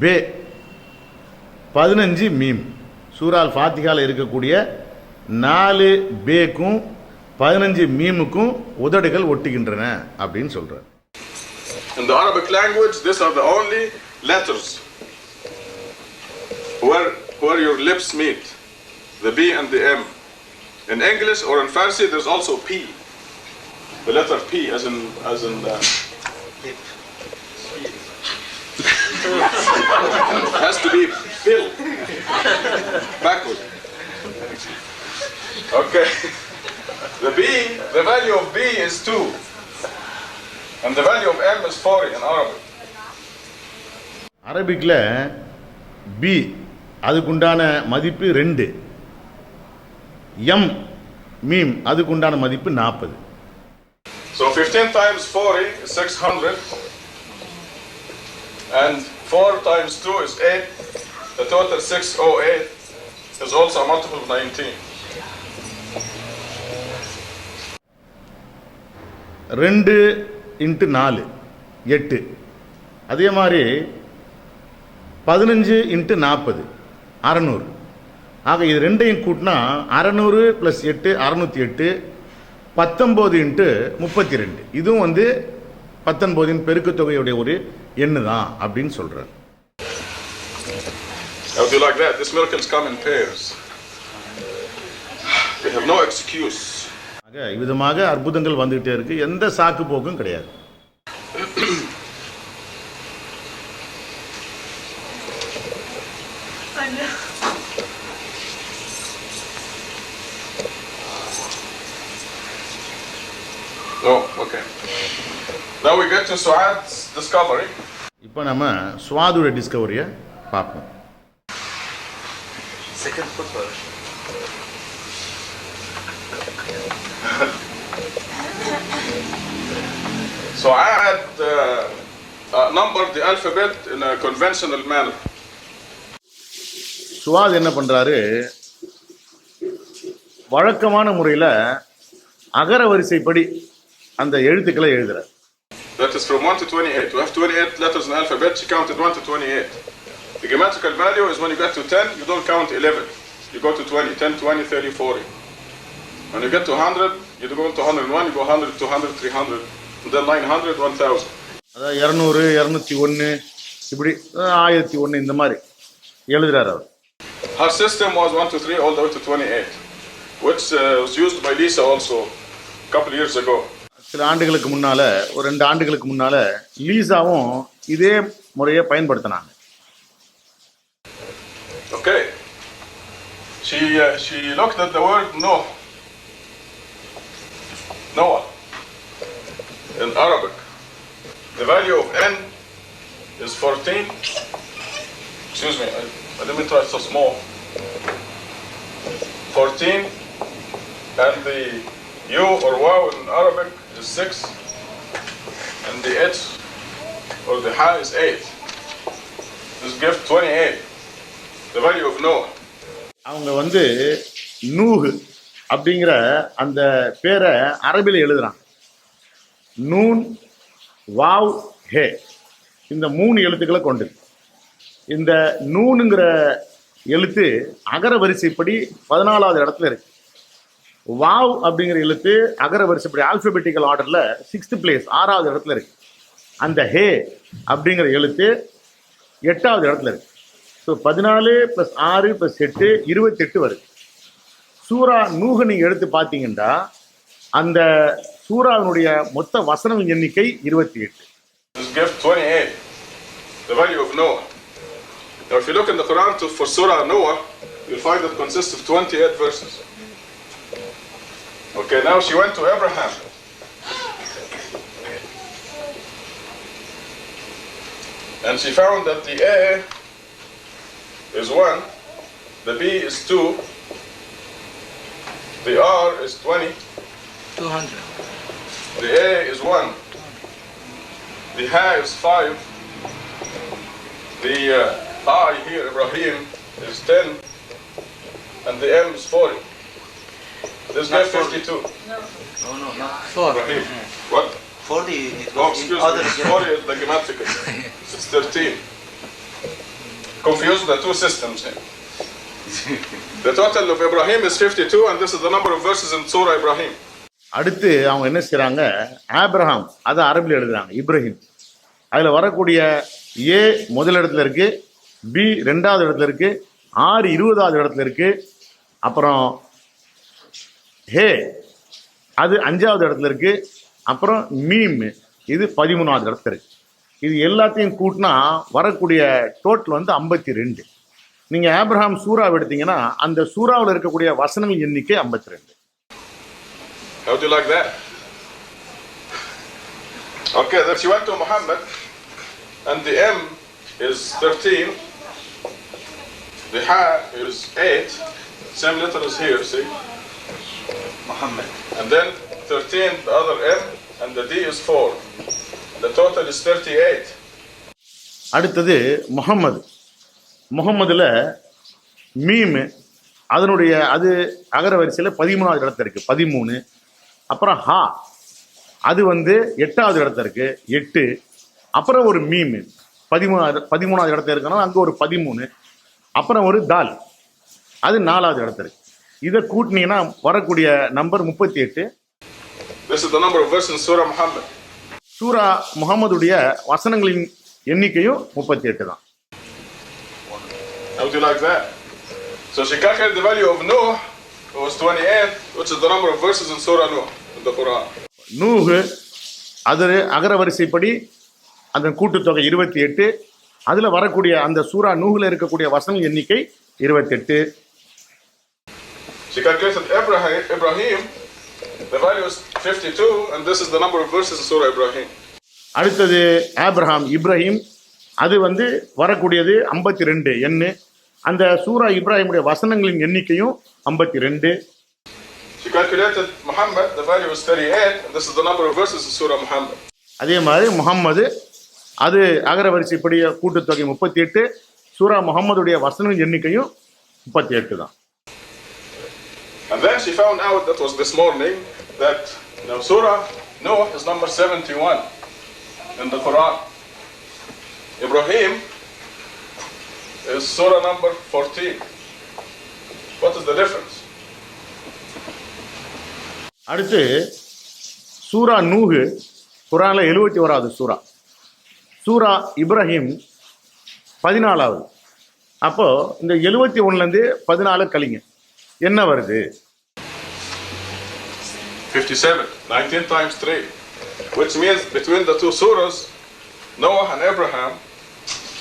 பே 15 மீம் சூரால் ஃபாத்தியாவில் இருக்கக்கூடிய 4 பேக்கும் 15 மீமுக்கும் உதடுகள் ஒட்டுகின்றன அப்படின்னு சொல்றாரு. In the Arabic language, these are the only letters where your lips meet. The B and the M. In English or in Farsi, there's also P. The letter P, as in has to be pill. Backward. Okay. The value of B is 2. And the value of M is 40 in Arabic. அரபிக்கில் B அதுக்குண்டான மதிப்பு 2, எம் மீம் அதுக்குண்டான மதிப்பு 40. So 15 times 40 is 600 and 4 times 2 is 8. The total 608 is also a multiple of 19. 2 × 4 8. அதே மாதிரி 15 × 40 600. ஆக இது ரெண்டையும் கூட்டினா 600 + 8 608 19 × 32. இதுவும் 19 பெருக்குத்தொகையுடைய ஒரு எண்ணு தான் அப்படின்னு சொல்றார். How do you like that? These miracles come in pairs. They have no excuse. ஆக இவ்விதமாக அற்புதங்கள் வந்துகிட்டே இருக்கு. எந்த சாக்கு போக்கும் கிடையாது. Oh, okay. Now we get to Suad's discovery. இப்போ நம்ம சுவாதுடைய டிஸ்கவரியை பார்ப்போம். Second football. So I had numbered the alphabet in a conventional manner. சுவாத் என்ன பண்ணுறாரு, வழக்கமான முறையில் அகர வரிசைப்படி அந்த எழுத்துக்களை எழுதுறார். That is from 1 to 28. You have 28 letters in the alphabet. She counted 1 to 28. The grammatical value is when you get to 10, you don't count 11. You go to 20, 10, 20, 30, 40. When you get to 100, you go to 101, you go 100, 200, 300, and then 900, 1000. அதாவது 200, 201 இப்படி 1001 இந்த மாதிரி எழுதுறாரு அவர். Her system was 1 to 3 all the way to 28, which was used by Lisa also a couple years ago. சில ஆண்டுகளுக்கு முன்னால், ஒரு 2 ஆண்டுகளுக்கு முன்னால் லீசாவும் இதே முறையை பயன்படுத்தினாங்க. Okay. She looked at the word Noah in Arabic. The value of n is 14. Excuse me, I didn't mean to write so small. 14, and the U or Waw in Arabic is 6, and the H or the Ha is 8. This gives 28, the value of Noah. அவங்க வந்து நூஹ் அப்படிங்கிற அந்த பேரை அரபியில் எழுதுறாங்க. நூன், வாவ், ஹே, இந்த 3 எழுத்துக்களை கொண்டது. இந்த நூனுங்கிற எழுத்து அகர வரிசைப்படி 14வது இடத்துல இருக்கு. வாவ் அப்படிங்கிற எழுத்து அகர வரிசைப்படி ஆல்பபெட்டிக்கல் ஆர்டரில் 6th பிளேஸ், 6வது இடத்துல இருக்கு. அந்த ஹே அப்படிங்கிற எழுத்து 8வது இடத்துல இருக்கு. ஸோ 14 + 6 + 8 28 வருது. சூரா நூஹ் நீங்கள் எடுத்து பார்த்தீங்கன்னா அந்த சூராவினுடைய மொத்த வசனங்கள் எண்ணிக்கை 28. This gives 28, the value of Noah. Now if you look in the Quran for Surah Noah, you'll find it consists of 28 verses. Okay, now she went to Abraham. And she found that the A is 1, the B is 2, the R is 20, 200. the A is 1, the Ha is 5, the I here, Ibrahim, is 10, and the M is 40. This Not gives 52. No, not 4. Ibrahim. What? 40 it Oh, was in excuse other me. 40 is the grammatical. It's 13. Confuse the two systems here. The total of Ibrahim is 52, and this is the number of verses in Surah Ibrahim. அடுத்து அவங்க என்ன செய்கிறாங்க, ஆப்ரஹாம், அதை அரபில் எழுதுறாங்க இப்ராஹிம். அதில் வரக்கூடிய ஏ முதல் இடத்துல இருக்கு, பி 2வது இடத்துல இருக்கு, ஆர் 20வது இடத்துல இருக்கு, அப்புறம் ஹே அது 5வது இடத்துல இருக்கு, அப்புறம் மீம் இது 13வது இடத்துல இருக்கு. இது எல்லாத்தையும் கூட்டினா வரக்கூடிய டோட்டல் வந்து 52. நீங்கள் ஆப்ரஹாம் சூறாவை எடுத்தீங்கன்னா அந்த சூறாவில் இருக்கக்கூடிய வசனங்கள் எண்ணிக்கை 52. How do you like that? Okay, then she went to Muhammad, and the M is 13, the Ha is 8, same letter as here, see? Muhammad. And then 13, the other M, and the D is 4. The total is 38. அடுத்தது முகம்மது. முகம்மதுல மீம் அதனுடைய அது அகர வரிசையில் 13வது இடத்துல இருக்கு, 13. அப்புறம் ஹா அது வந்து 8வது இடத்துல இருக்கு, 8. அப்புறம் ஒரு மீம் 13வது இடத்துல இருக்கணும், அங்கே ஒரு 13. அப்புறம் ஒரு தால் அது 4வது இடத்துல இருக்கு. இதை கூட்டினீங்கன்னா வரக்கூடிய number 38. This is the number of verses in Surah Muhammad. சூரா முகமதுடைய வசனங்களின் எண்ணிக்கையும் 38 தான். How do you like that? So she calculated the value of Noah, it was 28, which is the number of verses in Surah Noah in the Quran. நூஹ் அது அகர வரிசைப்படி அதன் கூட்டுத்தொகை 28. அதில் வரக்கூடிய அந்த சூரா நூஹில் இருக்கக்கூடிய வசனங்கள் எண்ணிக்கை 28. She calculated Ibrahim, the value is 52, and this is the number of verses in Surah Ibrahim. அடுத்தது ஆப்ரஹாம் இப்ராஹிம் அது வந்து வரக்கூடியது 52 எண்ணு. அந்த சூரா இப்ராஹிமுடைய வசனங்களின் எண்ணிக்கையும் 52. She calculated Muhammad, the value is 38, and this is the number of verses in Surah Muhammad. அதே மாதிரி முகம்மது அது அகர வரிசைப்படி கூட்டுத்தொகை 38, சூரா முகம்மதுடைய வசனங்களின் எண்ணிக்கையும் 38 தான். And then she found out, that was this morning, that Surah Noah is number 71 in the Quran. Ibrahim is Surah number 14. What is the difference? அடுத்து சூரா நூஹ் குர்ஆன்ல 71வது சூரா. சூரா இப்ராஹிம் 14வது. அப்போ இந்த 71லேருந்து 14 கழிங்க, என்ன வருது? 57. 19 times 3, which means between the two surahs, Noah and Abraham,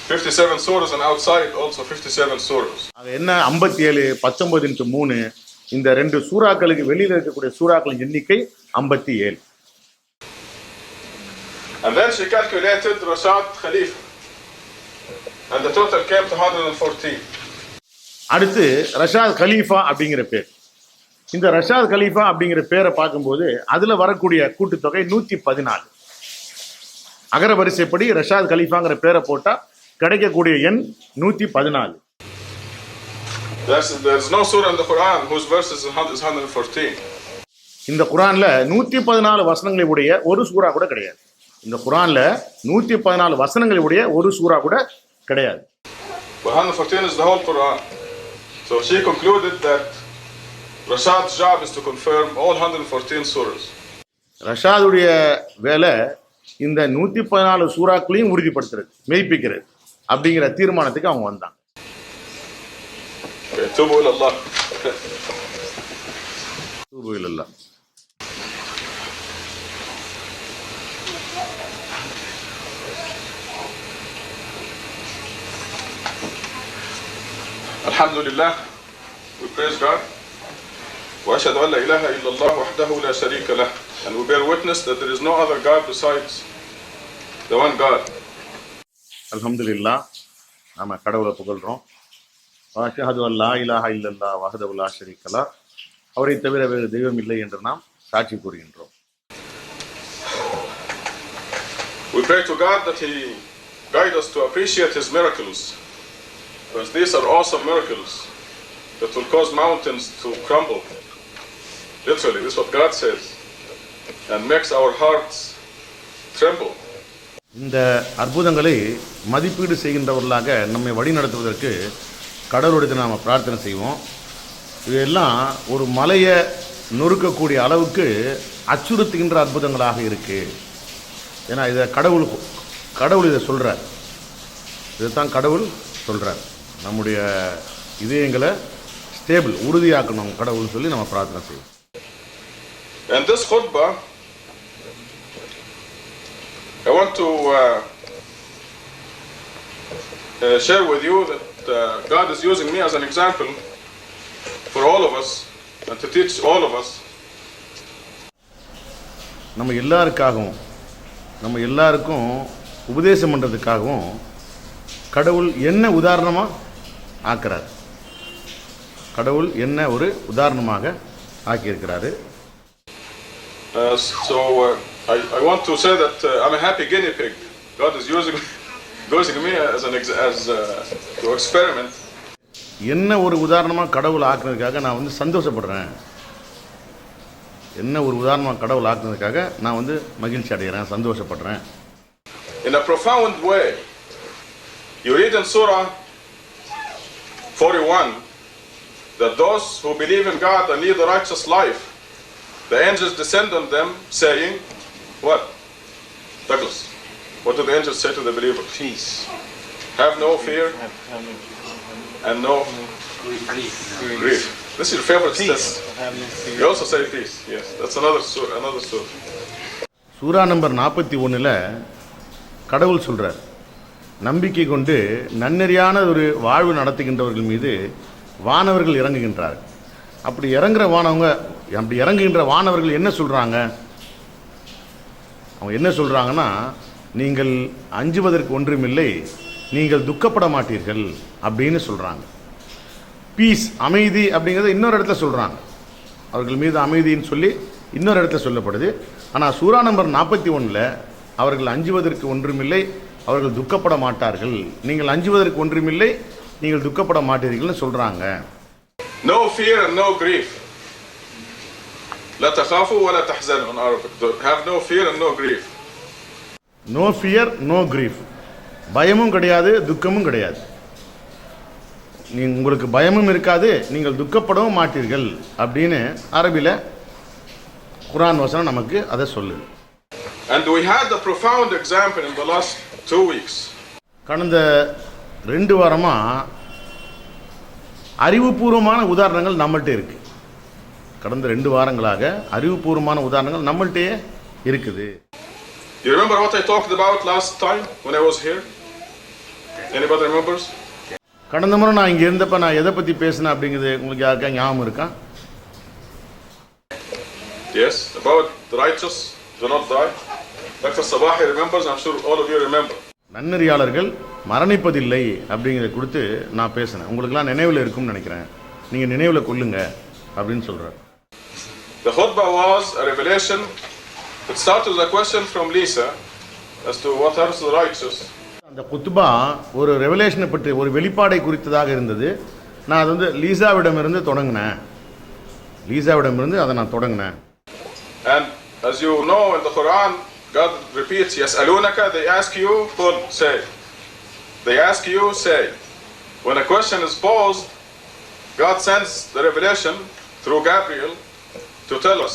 57 surahs, and outside also 57 surahs. அது என்ன 57 19 × 3, இந்த ரெண்டு சூறாக்களுக்கு வெளியில இருக்கக்கூடிய சூறாக்களின் எண்ணிக்கை 57. And then she calculated Rashad Khalifa, and the total came to 114. அடுத்து ரஷாத் கலீஃபா அப்படிங்கிற பேர். இந்த ரஷாத் கலீஃபா அப்படிங்கிற பேரை பார்க்கும்போது அதுல வரக்கூடிய கூட்டுத்தொகை 114. அகர வரிசைப்படி ரஷாத் கலீஃபாங்கிற பேரை போட்டா கிடைக்கக்கூடிய எண் 114. There's no surah in the Quran whose verse is 114. இந்த குர்ஆன்ல 114 வசனங்களை உடைய ஒரு சூறா கூட கிடையாது. இந்த குர்ஆன்ல 114 வசனங்களை உடைய ஒரு சூறா கூட கிடையாது. 114 is the whole Quran. So she concluded that Rashad's job is to confirm all 114 surahs. ரஷாதுடைய வேலை இந்த 114 சூறாக்களையும் உறுதிப்படுத்துறது, மெய்ப்பிக்கிறது அப்படிங்கிற தீர்மானத்துக்கு அவங்க வந்தாங்க. توبوا إلى الله. தூபு இலல்லாஹ். Alhamdulillah, we praise God. وأشهد أن لا إله إلا الله وحده لا شريك له, and we bear witness that there is no other God besides the one God. அல்ஹம்துலில்லாஹ், நாம கடவுளை புகழ்றோம். அஷ்ஹது அல்லா இலாஹ இல்லல்லாஹ் வஹ்தஹு லா ஷரீக லஹ், அவரை தவிர வேறு தெய்வம் இல்லை என்று நாம் சாட்சி கூறுகின்றோம். We pray to God that He guide us to appreciate His miracles, because these are awesome miracles that will cause mountains to crumble. Literally, this is what God says, and makes our hearts tremble. இந்த அற்புதங்களை மதிப்பீடு செய்கின்றவர்களாக நம்மை வழி நடத்துவதற்கு கடவுளிடத்தில் நாம் பிரார்த்தனை செய்வோம். இதெல்லாம் ஒரு மலையை நொறுக்கக்கூடிய அளவுக்கு அச்சுறுத்துகின்ற அற்புதங்களாக இருக்கு. ஏன்னா இதை கடவுள் இதை சொல்றார், இதைத்தான் கடவுள் சொல்றார். நம்முடைய இதயங்களை ஸ்டேபிள், உறுதியாக்கணும் கடவுள்னு சொல்லி நம்ம பிரார்த்தனை செய்வோம். And this khutbah, I want to share with you that God is using me as an example for all of us and to teach all of us. நம்ம எல்லாருக்கும் உபதேசம் பண்ணுறதுக்காகவும் கடவுள் என்ன உதாரணமாக ஆக்குறார், கடவுள் என்ன ஒரு உதாரணமாக ஆக்கியிருக்கிறாரு. I want to say that I'm a happy guinea pig. God is using me to experiment. என்ன ஒரு உதாரணமாக கடவுள் ஆக்குனதுக்காக நான் வந்து சந்தோஷப்படுறேன். என்ன ஒரு உதாரணமாக கடவுள் ஆக்குனதுக்காக நான் வந்து மகிழ்ச்சி அடைகிறேன், சந்தோஷப்படுறேன். In a profound way, you read in Surah 41 that those who believe in God and lead a righteous life, the angels descend on them saying, what? Douglas, what do the angels say to the believer? Peace. Have no fear and no grief. This is your favorite Peace. step. You also say peace. Yes, that's another surah. Sura number 41 கடவுள் சொல்றார், நம்பிக்கை கொண்டு நன்னெறியான ஒரு வாழ்வு நடத்துகின்றவர்கள் மீது வானவர்கள் இறங்குகின்றார்கள். அப்படி இறங்குகின்ற வானவர்கள் என்ன சொல்றாங்க? அவங்க என்ன சொல்றாங்கன்னா, நீங்கள் அஞ்சுவதற்கு ஒன்றுமில்லை, நீங்கள் துக்கப்பட மாட்டீர்கள் அப்படின்னு சொல்றாங்க. பீஸ், அமைதி அப்படிங்கிறத இன்னொரு இடத்துல சொல்றாங்க. அவர்கள் மீது அமைதின்னு சொல்லி இன்னொரு இடத்துல சொல்லப்படுது. ஆனால் சூரா நம்பர் 41 அவர்கள் அஞ்சுவதற்கு ஒன்றுமில்லை, அவர்கள் துக்கப்பட மாட்டார்கள். நீங்கள் அஞ்சுவதற்கு ஒன்றுமில்லை, நீங்கள் துக்கப்பட மாட்டீர்கள்னு சொல்கிறாங்க. No fear and no grief. لا تخافوا ولا تحزنوا in Arabic. Have no fear and no grief. No fear, no grief. பயமும் கிடையாது, துக்கமும் கிடையாது. உங்களுக்கு பயமும் இருக்காது, நீங்கள் துக்கப்படவும் மாட்டீர்கள் அப்படின்னு அரபியில் குர்ஆன் வசனம் நமக்கு அதை சொல்லுது. And we had a profound example in the last 2 weeks. கடந்த 2 வாரமாக அறிவுபூர்வமான உதாரணங்கள் நம்மள்கிட்ட இருக்கு. கடந்த 2 வாரங்களாக அறிவுபூர்வமான உதாரணங்கள் நம்மள்கிட்டே இருக்குது. You remember what I talked about last time when I was here? Anybody remembers? கடந்த முறை நான் இங்கே இருந்தப்ப நான் எதை பற்றி பேசினேன் அப்படிங்கிறது உங்களுக்கு யாருக்கா ஞாபகம் இருக்கா? Yes, about the righteous do not die. Dr. Sabahi remembers, I'm sure all of you remember. நன்னறியாளர்கள் மரணிப்பதில்லை அப்படிங்கிறத கொடுத்து நான் பேசினேன். உங்களுக்கெல்லாம் நினைவில் இருக்கும்னு நினைக்கிறேன். நீங்கள் நினைவில் கொள்ளுங்க அப்படின்னு சொல்கிறார். The khutbah was a revelation. It started with a question from Lisa as to what are the righteous. அந்த குத்துபா ஒரு ரெவலேஷனை பற்றி ஒரு வெளிப்பாடை குறித்ததாக இருந்தது. நான் அது லீசாவிடமிருந்து தொடங்கினேன். அதை நான் தொடங்கினேன். And as you know in the Quran, God repeats, Yas'alunaka, they ask you, qul, say. They ask you, say. When a question is posed, God sends the revelation through Gabriel to tell us.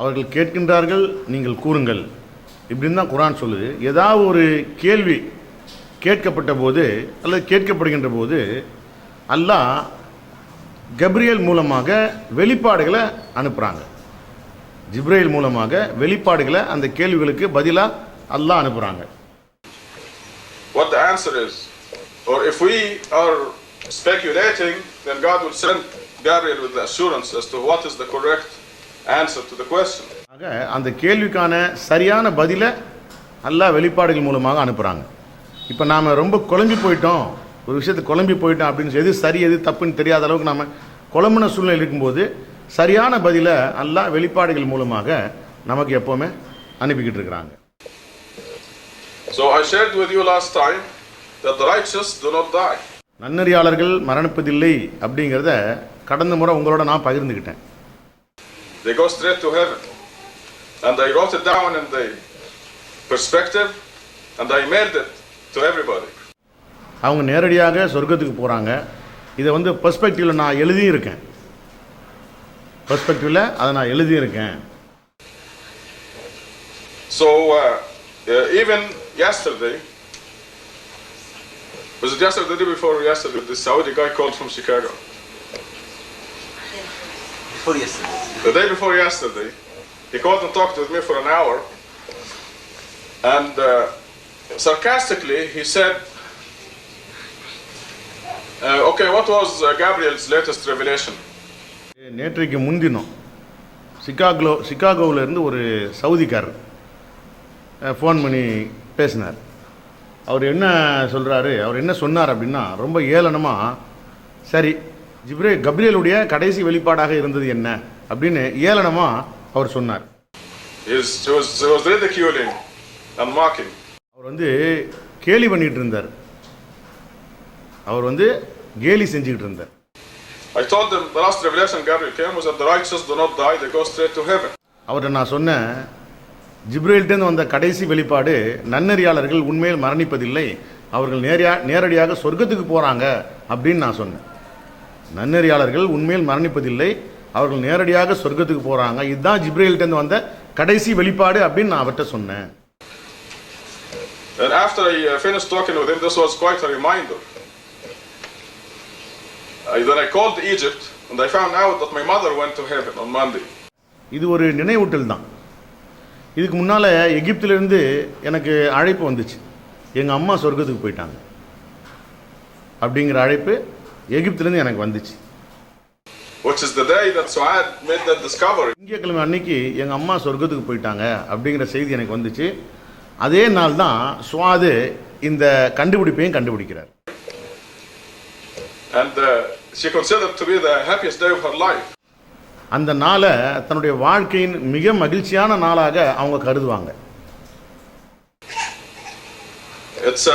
அவர்கள் கேட்கின்றார்கள், நீங்கள் கூறுங்கள். இப்படின்னு தான் குர்ஆன் சொல்லுது. ஏதாவது ஒரு கேள்வி கேட்கப்பட்ட போது அல்லது கேட்கப்படுகின்ற போது அல்லாஹ் கப்ரியேல் மூலமாக வெளிப்பாடுகளை அனுப்புகிறாங்க. ஜிப்ரீல் மூலமாக வெளிப்பாடுகளை அந்த கேள்விகளுக்கு பதிலாக அல்லாஹ் அனுப்புகிறாங்க. What the answer is, or if we are speculating, then God will send Gabriel with the assurance as to what is the correct answer to the question. ஆக அந்த கேள்விக்கான சரியான பதிலை அல்லாஹ் வெளிப்பாடுகள் மூலமாக அனுப்புகிறாங்க. இப்போ நாம் ரொம்ப குழம்பி போயிட்டோம், ஒரு விஷயத்தை குழம்பி போயிட்டோம் அப்படின்னு எது சரி எது தப்புன்னு தெரியாத அளவுக்கு நாம் குழம்புன சூழ்நிலை இருக்கும்போது சரியான பதிலை அல்லாஹ் வெளிப்பாடுகள் மூலமாக நமக்கு எப்போவுமே அனுப்பிக்கிட்டு இருக்கிறாங்க. So I shared with you last time that the righteous do not die. நன்னறியாளர்கள் மரணிப்பதில்லை அப்படிங்கிறத கடந்த முறை உங்களோட நான் பகிர்ந்துக்கிட்டேன். They go straight to heaven. And I wrote it down in the perspective and I mailed it to everybody. அவங்க நேரடியாக சொர்க்கத்துக்கு போகிறாங்க. இதை பெர்ஸ்பெக்டிவில் நான் எழுதியிருக்கேன். பெர்ஸ்பெக்டிவில் அதை நான் எழுதியிருக்கேன். So even yesterday, was it yesterday or the day before yesterday, this Saudi guy called from Chicago? Before yesterday. The day before yesterday, he called and talked with me for an hour, and sarcastically he said, okay, what was Gabriel's latest revelation? நேற்றைக்கு முன்தினம் சிகாகோவிலேருந்து ஒரு சவுதிக்காரர் ஃபோன் பண்ணி பேசினார். அவர் என்ன சொல்கிறாரு, அவர் என்ன சொன்னார் அப்படின்னா, ரொம்ப ஏளனமாக, சரி கப்ரியேலுடைய கடைசி வெளிப்பாடாக இருந்தது என்ன அப்படின்னு ஏளனமாக அவர் சொன்னார். He was ridiculing and mocking. அவர் கேலி பண்ணிட்டு இருந்தார். அவர் கேலி செஞ்சுக்கிட்டு இருந்தார். I told them the last revelation Gabriel came was that the righteous do not die, they go straight to heaven. அவர்கிட்ட நான் சொன்னேன், ஜிப்ரீல்கிட்டேருந்து வந்த கடைசி வெளிப்பாடு நன்னறியாளர்கள் உண்மையில் மரணிப்பதில்லை, அவர்கள் நேரடியாக சொர்க்கத்துக்கு போகிறாங்க அப்படின்னு நான் சொன்னேன். நன்னறியாளர்கள் உண்மையில் மரணிப்பதில்லை, அவர்கள் நேரடியாக சொர்க்கத்துக்கு போகிறாங்க, இதுதான் ஜிப்ரீல்கிட்டேருந்து வந்த கடைசி வெளிப்பாடு அப்படின்னு நான் அவர்கிட்ட சொன்னேன். And after I finished talking with him, this was quite a reminder. Then I called Egypt and I found out that my mother went to heaven on Monday. இது ஒரு நினைவூட்டல் தான். இதுக்கு முன்னால் எகிப்திலிருந்து எனக்கு அழைப்பு வந்துச்சு, எங்கள் அம்மா சொர்க்கத்துக்கு போயிட்டாங்க அப்படிங்கிற அழைப்பு எகிப்திலேருந்து எனக்கு வந்துச்சு. Which is the day that Suad made that discovery. திங்கட்கிழமை அன்னைக்கு எங்கள் அம்மா சொர்க்கத்துக்கு போயிட்டாங்க அப்படிங்கிற செய்தி எனக்கு வந்துச்சு. அதே நாள் தான் சுவாது இந்த கண்டுபிடிப்பையும் கண்டுபிடிக்கிறார். And she considered to be the happiest day of her life. அந்த நாளை தன்னுடைய வாழ்க்கையின் மிக மகிழ்ச்சியான நாளாக அவங்க கருதுவாங்க. It's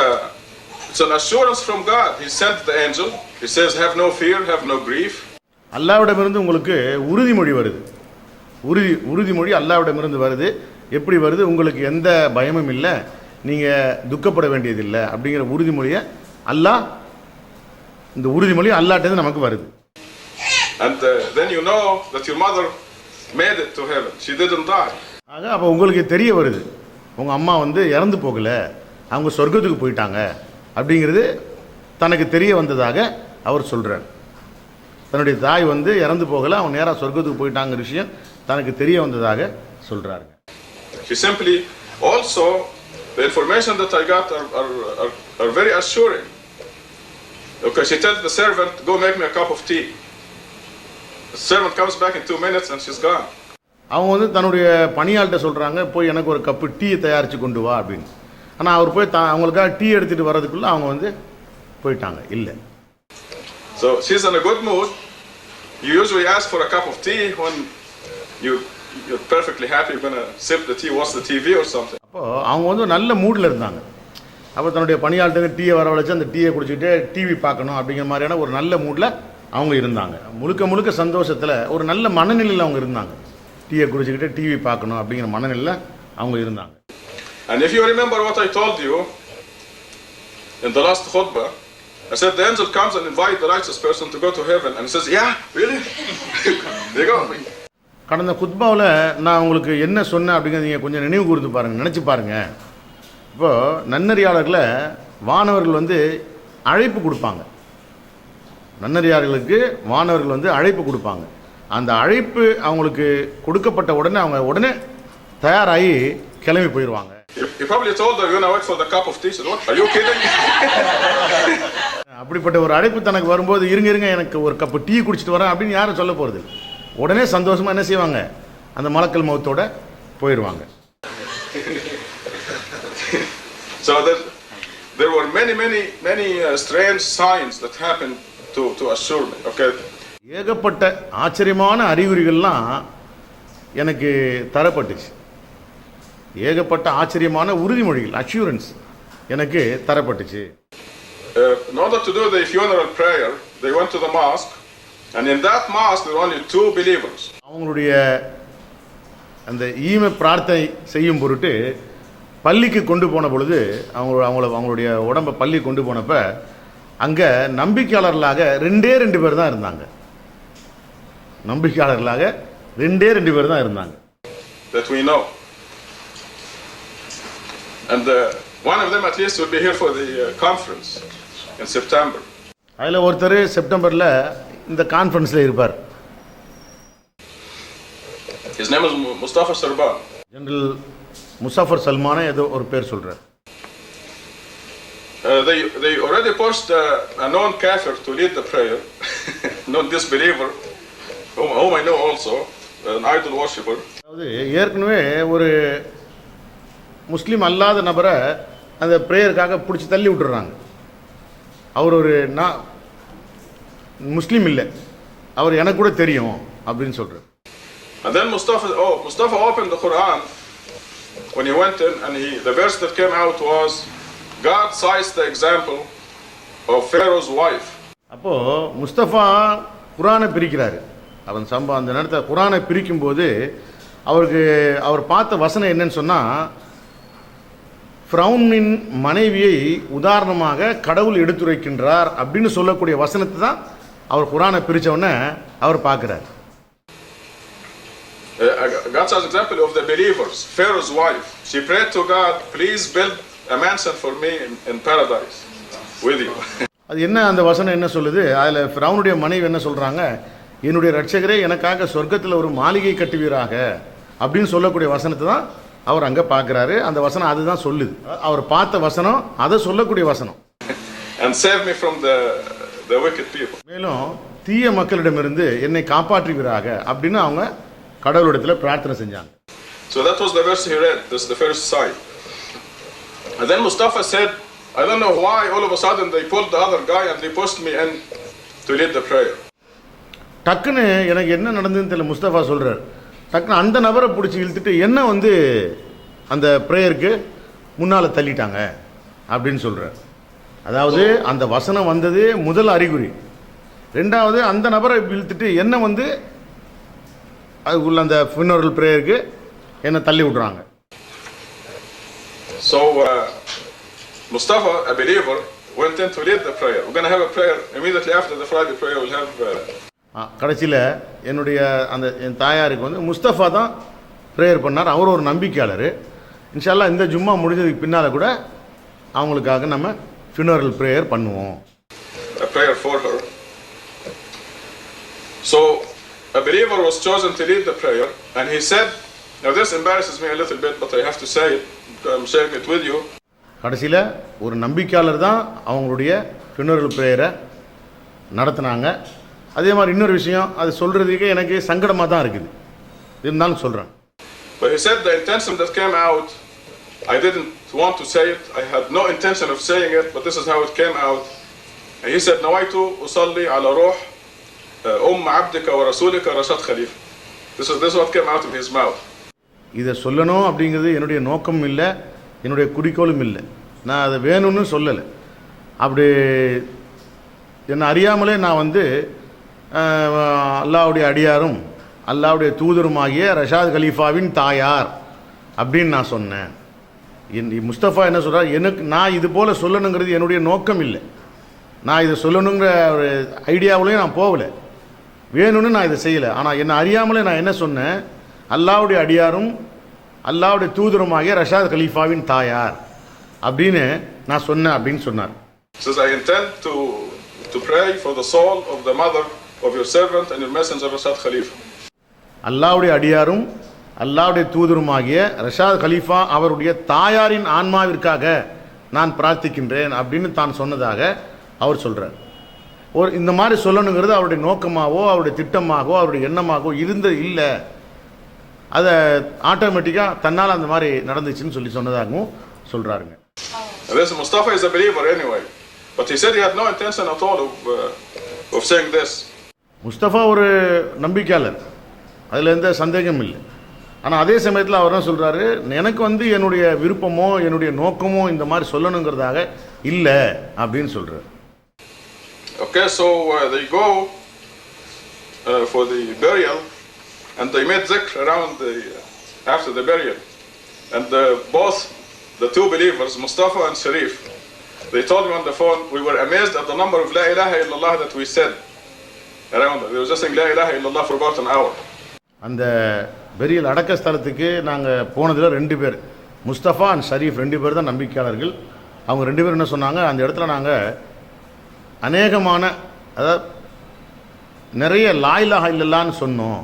It's an assurance from God. He sent the angel. He says, have no fear, have no grief. அல்லாஹ்விடமிருந்து உங்களுக்கு உறுதிமொழி வருது. உறுதிமொழி அல்லாஹ்விடமிருந்து வருது. எப்படி வருது? உங்களுக்கு எந்த பயமும் இல்லை, நீங்கள் துக்கப்பட வேண்டியதில்லை அப்படிங்கிற உறுதிமொழியை இந்த உறுதிமொழி அல்லாஹ்ட்டேருந்து நமக்கு வருது. And then you know that your mother made it to heaven. She didn't die. ஆக அப்போ உங்களுக்கு தெரிய வருது, உங்கள் அம்மா இறந்து போகலை, அவங்க சொர்க்கத்துக்கு போயிட்டாங்க அப்படிங்கிறது தனக்கு தெரிய வந்ததாக அவர் சொல்கிறார். தன்னுடைய தாய் இறந்து போகலை, அவங்க நேராக சொர்க்கத்துக்கு போயிட்டாங்கிற விஷயம் தனக்கு தெரிய வந்ததாக சொல்கிறாருங்க. She simply also, the information that I got are very assuring. Okay, she tells the servant, go make me a cup of tea. The servant comes back in 2 minutes and she's gone. அவங்க தன்னுடைய பணியாள்கிட்ட சொல்கிறாங்க, போய் எனக்கு ஒரு கப்பு டீ தயாரித்து கொண்டு வா அப்படின்னு. ஆனால் அவர் போய் அவங்களுக்காக டீ எடுத்துகிட்டு வர்றதுக்குள்ளே அவங்க போயிட்டாங்க. இல்லை. So she's in a good mood. You usually ask for a cup of tea when you're perfectly happy, you're going to sip the tea, watch the TV or something. அப்போது அவங்க நல்ல மூடில் இருந்தாங்க. அப்போ தன்னுடைய பணியாள்கிட்ட டீயை வரவழைச்சு அந்த டீயை குடிச்சிட்டு டிவி பார்க்கணும் அப்படிங்கிற மாதிரியான ஒரு நல்ல மூடில் அவங்க இருந்தாங்க. முழுக்க சந்தோஷத்தில் ஒரு நல்ல மனநிலையில் அவங்க இருந்தாங்க. டீயை குடிச்சிக்கிட்டு டிவி பார்க்கணும் அப்படிங்கிற மனநிலையில் அவங்க இருந்தாங்க. And if you remember what I told you in the last khutbah, I said the angel comes and invites the righteous person to go to heaven, and he says, yeah, really? There you go. கடந்த குத்பாவில் நான் உங்களுக்கு என்ன சொன்னேன் அப்படிங்கிறத நீங்கள் கொஞ்சம் நினைவு கூர்ந்து பாருங்கள், நினச்சி பாருங்கள். இப்போது நன்னறியாளர்களை வானவர்கள் அழைப்பு கொடுப்பாங்க. நன்னறியாளர்களுக்கு வானவர்கள் அழைப்பு கொடுப்பாங்க. அந்த அழைப்பு அவங்களுக்கு கொடுக்கப்பட்ட உடனே அவங்க உடனே தயாராகி கிளம்பி போயிடுவாங்க. You probably told her you're going to wait for the cup of tea. Said, what? Are you kidding? அப்படிப்பட்ட ஒரு அழைப்பு தனக்கு வரும்போது இருங்க எனக்கு ஒரு கப்பு டீ குடிச்சிட்டு வரேன் அப்படின்னு யாரும் சொல்ல போகிறது. உடனே சந்தோஷமாக என்ன செய்வாங்க, அந்த மலக்கல் மௌத்தோட போயிடுவாங்க. So there were many strange signs that happened to assure me. Okay. ஏகப்பட்ட ஆச்சரியமான அறிகுறிகள்லாம் எனக்கு தரப்பட்டுச்சு. ஏகப்பட்ட ஆச்சரியமான உறுதிமொழிகள், அஷ்யூரன்ஸ் எனக்கு தரப்பட்டுச்சு. In order to do the funeral prayer, they went to the mosque, and in that mosque there were only 2 believers. அவங்களுடைய அந்த ஈம பிரார்த்தனை செய்யும் பொருட்டு பள்ளிக்கு கொண்டு போன பொழுது அவங்களுடைய உடம்பை பள்ளி கொண்டு போனப்ப அங்கே நம்பிக்கையாளர்களாக 2 பேர் தான் இருந்தாங்க. நம்பிக்கையாளர்களாக 2 பேர் தான் இருந்தாங்க. That we know. And one of them at least will be here for the conference in September. அதில் ஒருத்தர் செப்டம்பரில் இந்த கான்ஃபரன்ஸில் இருப்பார். His name is Mustafa Sarban. General Muzaffar Salman ஏதோ ஒரு பேர் சொல்கிறார். They already pushed a known kafir to lead the prayer, non disbeliever, whom I know also, an idol worshipper. அதாவது ஏற்கனவே ஒரு முஸ்லீம் அல்லாத நபரை அந்த ப்ரேயருக்காக பிடிச்சி தள்ளி விட்டுறாங்க. அவர் ஒரு முஸ்லீம் இல்லை, அவர் எனக்கு கூட தெரியும் அப்படின்னு சொல்கிறார். And then Mustafa opened the Quran when he went in, and the verse that came out was, God cites the example of Pharaoh's wife. அப்போது முஸ்தபா குரானை பிரிக்கிறாரு. அந்த நேரத்தில் குரானை பிரிக்கும் போது அவர் பார்த்த வசனம் என்னன்னு சொன்னால், ஃபிரௌனின் மனைவியை உதாரணமாக கடவுள் எடுத்துரைக்கின்றார் அப்படின்னு சொல்லக்கூடிய வசனத்தை தான் அவர் குரானை பிரித்த உடனே அவர் பார்க்குறார். God says example of the believers. Pharaoh's wife, she prayed to God, please build a mansion for me in paradise with you. அது என்ன அந்த வசனம் என்ன சொல்லுது? அதில் ஃபிரௌனுடைய மனைவி என்ன சொல்கிறாங்க, என்னுடைய ரட்சகரே எனக்காக சொர்க்கத்தில் ஒரு மாளிகை கட்டுவீராக அப்படின்னு சொல்லக்கூடிய வசனத்தை தான் அவர் அங்கே பார்க்குறாரு. அந்த வசனம் அதுதான் சொல்லுது. அவர் பார்த்த வசனம் அதை சொல்லக்கூடிய வசனம். And save me from the wicked people. மேலும் தீய மக்களிடமிருந்து என்னை காப்பாற்றுவீராக அப்படின்னு அவங்க கடவுளிடத்தில் பிரார்த்தனை செஞ்சாங்க. So that was the verse he read. This is the first side. And then Mustafa said, I don't know why all of a sudden they pulled the other guy and they pushed me in to lead the prayer. டக்குன்னு எனக்கு என்ன நடந்ததுன்னு தெரியல. முஸ்தபா சொல்கிறார், டக்குன்னு அந்த நபரை பிடிச்சி இழுத்துட்டு என்ன அந்த ப்ரேயருக்கு முன்னால் தள்ளிட்டாங்க அப்படின்னு சொல்கிறார். அதாவது அந்த வசனம் வந்தது முதல் அறிகுறி. ரெண்டாவது அந்த நபரை இழுத்துட்டு என்ன வந்து அதுக்குள்ள அந்த funeral பிரேயருக்கு என்ன தள்ளி விடுறாங்க. So Mustafa, a believer, went in to lead the prayer. We're going to have a prayer immediately after the Friday prayer. We'll have கடைசியில் என்னுடைய அந்த என் தாயாருக்கு வந்து முஸ்தபா தான் ப்ரேயர் பண்ணார். அவர் ஒரு நம்பிக்கையாளர். இன்ஷால்லா இந்த ஜும்மா முடிஞ்சதுக்கு பின்னால் கூட அவங்களுக்காக நம்ம funeral prayer பண்ணுவோம். A prayer for her. So a believer was chosen to lead the prayer, and he said, now this embarrasses me a little bit, but I have to say it. I'm sharing it with you. கடைசியில் ஒரு நம்பிக்கையாளர் தான் அவங்களுடைய funeral prayer நடத்தினாங்க. அதே மாதிரி இன்னொரு விஷயம், அது சொல்கிறதுக்கு எனக்கு சங்கடமாக தான் இருக்குது, இருந்தாலும் சொல்கிறேன். But he said the intention that came out, I didn't want to say it. I had no intention of saying it, but this is how it came out. And he said, نويت أصلي على روح عبدك ورسولك رشاد خليفة. This is what came out of his mouth. இதை சொல்லணும் அப்படிங்கிறது என்னுடைய நோக்கம் இல்லை, என்னுடைய குறிக்கோளும் இல்லை. நான் அதை வேணும்னு சொல்லலை. அப்படி என்னை அறியாமலே நான் வந்து அல்லாஹ்வுடைய அடியாரும் அல்லாஹ்வுடைய தூதருமாகிய ரஷாத் கலீஃபாவின் தாயார் அப்படின்னு நான் சொன்னேன். முஸ்தபா என்ன சொல்கிறார், எனக்கு நான் இது போல் சொல்லணுங்கிறது என்னுடைய நோக்கம் இல்லை. நான் இதை சொல்லணுங்கிற ஒரு ஐடியாவிலையும் நான் போகலை, வேணும்னு நான் இதை செய்யலை. ஆனால் என்னை அறியாமலே நான் என்ன சொன்னேன், அல்லாஹ்வுடைய அடியாரும் அல்லாஹ்வுடைய தூதருமாகிய ரஷாத் கலீஃபாவின் தாயார் அப்படின்னு நான் சொன்னேன் அப்படின்னு சொன்னார். Says I intend to pray for the soul of the mother of your servant and your messenger Rashad Khalifa. அல்லாஹ்வுடைய அடியாரும் அல்லாஹ்வுடைய தூதருமாகிய ரஷாத் கலீஃபா அவருடைய தாயாரின் ஆன்மாவிற்காக நான் பிரார்த்திக்கின்றேன் அப்படின்னு தான் சொன்னதாக அவர் சொல்கிறார். ஒரு இந்த மாதிரி சொல்லணுங்கிறது அவருடைய நோக்கமாகவோ அவருடைய திட்டமாகவோ அவருடைய எண்ணமாகவோ இருந்தது இல்லை. அதை ஆட்டோமேட்டிக்காக தன்னால் அந்த மாதிரி நடந்துச்சுன்னு சொன்னதாகவும் சொல்கிறாருங்க. This Mustafa is a believer anyway, but he said he had no intention at all of saying this. Mustafa ஒரு நம்பிக்கையாளர், அதில் எந்த சந்தேகம் இல்லை. ஆனால் அதே சமயத்தில் அவர் என்ன சொல்கிறாரு, எனக்கு வந்து என்னுடைய விருப்பமோ என்னுடைய நோக்கமோ இந்த மாதிரி சொல்லணுங்கிறதாக இல்லை அப்படின்னு சொல்கிறார். Okay, so they go for the burial and they made dhikr around after the burial, and both the two believers, Mustafa and Sharif, they told me on the phone, we were amazed at the number of La ilaha illallah that we said around it. They were just saying La ilaha illallah for about an hour. அந்த பெரியல் அடக்க ஸ்தலத்துக்கு நாங்கள் போனதில் 2 பேர், முஸ்தபா அண்ட் ஷரீஃப் 2 பேர் தான் நம்பிக்கையாளர்கள். அவங்க 2 பேர் என்ன சொன்னாங்க, அந்த இடத்துல நாங்கள் அநேகமான அதாவது நிறைய லா இலாஹா இல்லல்லான்னு சொன்னோம்.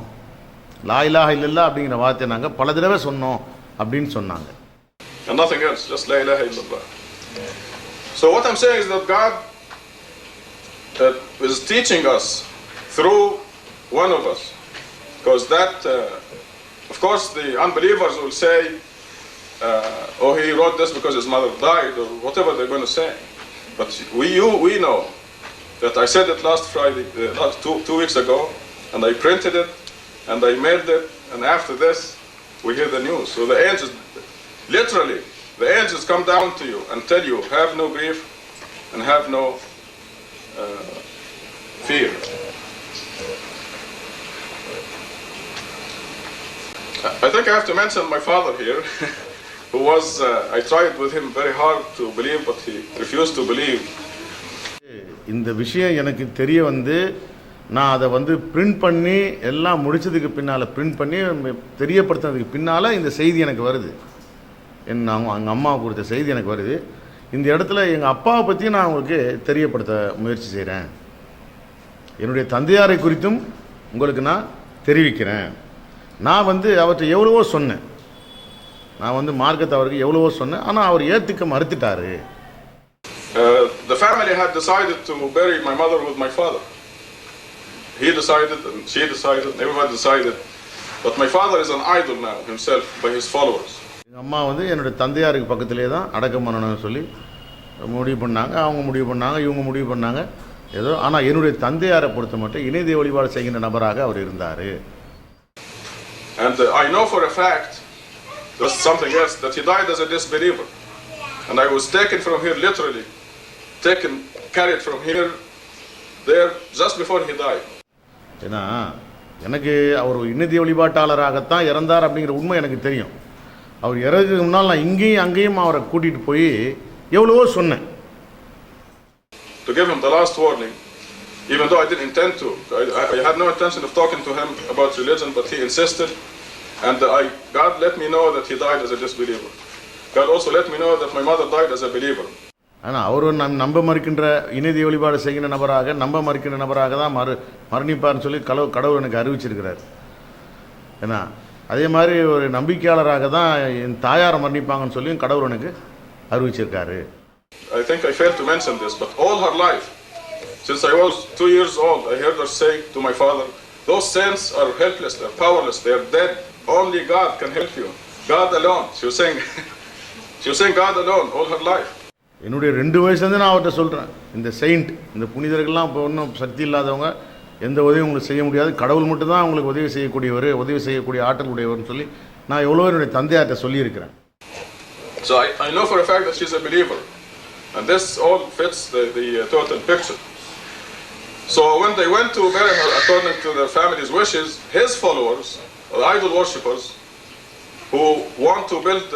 லா இலாஹா இல்லல்லா அப்படிங்கிற வார்த்தையை நாங்கள் பல தடவை சொன்னோம் அப்படின்னு சொன்னாங்க. And nothing else, just La ilaha illallah. So what I'm saying is that God is teaching us through one of us, because that of course the unbelievers will say oh, he wrote this because his mother died or whatever they're going to say, but we know that I said it last Friday, last two weeks ago, and I printed it and I mailed it, and after this we hear the news. So the angels, literally the angels come down to you and tell you have no grief and have no fear. I think I have to mention my father here who was I tried with him very hard to believe, but he refused to believe. இந்த விஷயம் எனக்கு தெரிய வந்து நான் அதை வந்து பிரிண்ட் பண்ணி எல்லாம் முடிச்சதுக்கு பின்னால் பிரிண்ட் பண்ணி தெரியப்படுத்துறதுக்கு பின்னால் இந்த செய்தி எனக்கு வருது. எங்கள் அம்மாவை கொடுத்த செய்தி எனக்கு வருது. இந்த இடத்துல எங்கள் அப்பாவை பற்றி நான் உங்களுக்கு தெரியப்படுத்த முயற்சி செய்கிறேன். என்னுடைய தந்தையாரை குறித்தும் உங்களுக்கு நான் தெரிவிக்கிறேன். நான் வந்து அவர்கிட்ட எவ்வளவோ சொன்னேன், நான் வந்து மார்க்கத்தை அவருக்கு எவ்வளவோ சொன்னேன், ஆனால் அவர் ஏற்றுக்க மறுத்துட்டார். The family had decided to bury my mother with my father. He decided and she decided, everyone decided, but my father is an idol now himself by his followers. எங்கள் அம்மா வந்து என்னுடைய தந்தையாருக்கு பக்கத்திலே தான் அடக்கம் பண்ணணும்னு சொல்லி முடிவு பண்ணாங்க. அவங்க முடிவு பண்ணாங்க, இவங்க முடிவு பண்ணாங்க ஏதோ. ஆனால் என்னுடைய தந்தையாரை பொறுத்த மட்டும் இணை தெய்வ வழிபாடு செய்கின்ற நபராக அவர் இருந்தார். And I know for a fact there's something else, that he died as a disbeliever, and I was taken from here literally carried from here, there, just before he died. ஏன்னா எனக்கு அவர் இன்னதி வழிபாட்டாளராகத்தான் இறந்தார் அப்படிங்கிற உண்மை எனக்கு தெரியும். அவர் இறதுக்கு முன்னால் நான் இங்கேயும் அங்கேயும் அவரை கூட்டிகிட்டு போய் எவ்வளவோ சொன்னேன். To give him the last warning, even though I didn't intend to. I had no intention of talking to him about religion, but he insisted, and God let me know that he died as a disbeliever. God also let me know that my mother died as a believer. ஆனால் அவர் நம்ப மறுக்கின்ற இணைதி வழிபாடு செய்கின்ற நபராக நம்ப மறுக்கின்ற நபராக தான் மரணிப்பார்னு சொல்லி கடவுள் எனக்கு அறிவிச்சிருக்கிறார். ஏன்னா அதே மாதிரி ஒரு நம்பிக்கையாளராக தான் என் தாயார் மரணிப்பாங்கன்னு சொல்லி கடவுள் எனக்கு அறிவிச்சிருக்காரு. I think I failed to mention this, but all her life, since I was 2 years old, I heard her say to my father, those saints are helpless, they're powerless, they're dead. Only God can help you. God alone. She was saying God alone all her life. என்னுடைய 2 வயசுலேருந்து நான் அவர்கிட்ட சொல்கிறேன், இந்த செயிண்ட், இந்த புனிதர்கள்லாம் இப்போ ஒன்றும் சக்தி இல்லாதவங்க, எந்த உதவியும் உங்களுக்கு செய்ய முடியாது, கடவுள் மட்டும்தான் உங்களுக்கு உதவி செய்யக்கூடிய ஆற்றல் உடையவர்னு சொல்லி நான் எவ்வளோ என்னுடைய தந்தையார்கிட்ட சொல்லியிருக்கிறேன். So I know for a fact that she's a believer, and this all fits the total picture. So when they went to bury her according to their family's wishes, his followers, idol worshippers, who want to build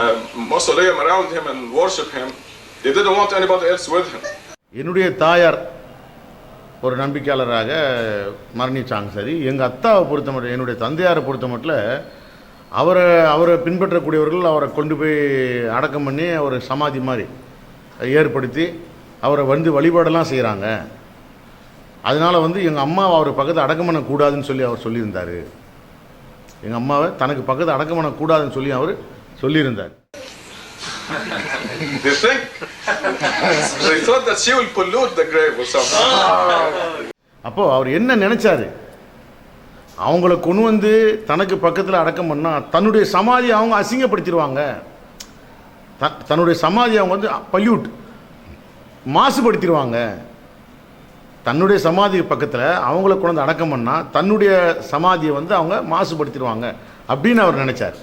a mausoleum around him and worship him, they didn't want anybody else with him. என்னுடைய தாயார் ஒரு நம்பிக்கையாளராக மரணிச்சாங்க. சரி, எங்கள் அத்தாவை பொறுத்த மட்டும், என்னுடைய தந்தையாரை பொறுத்த மட்டும் அவரை பின்பற்றக்கூடியவர்கள் அவரை கொண்டு போய் அடக்கம் பண்ணி ஒரு சமாதி மாதிரி ஏற்படுத்தி அவரை வழிபாடெல்லாம் செய்கிறாங்க. அதனால் எங்கள் அம்மாவை அவர் பக்கத்தில் அடக்கம் பண்ணக்கூடாதுன்னு சொல்லி அவர் சொல்லியிருந்தார். எங்கள் அம்மாவை தனக்கு பக்கத்தில் அடக்கம் பண்ணக்கூடாதுன்னு சொல்லி அவர் சொல்லியிருந்தார். அப்போது அவர் என்ன நினைச்சாரு, அவங்கள கொண்டு தனக்கு பக்கத்தில் அடக்கம் பண்ணால் தன்னுடைய சமாதியை அவங்க அசிங்கப்படுத்திடுவாங்க, தன்னுடைய சமாதியை அவங்க பல்யூட் மாசுபடுத்திடுவாங்க, தன்னுடைய சமாதி பக்கத்தில் அவங்கள கொண்டு அடக்கம் பண்ணால் தன்னுடைய சமாதியை அவங்க மாசுபடுத்திடுவாங்க அப்படின்னு அவர் நினைச்சார்.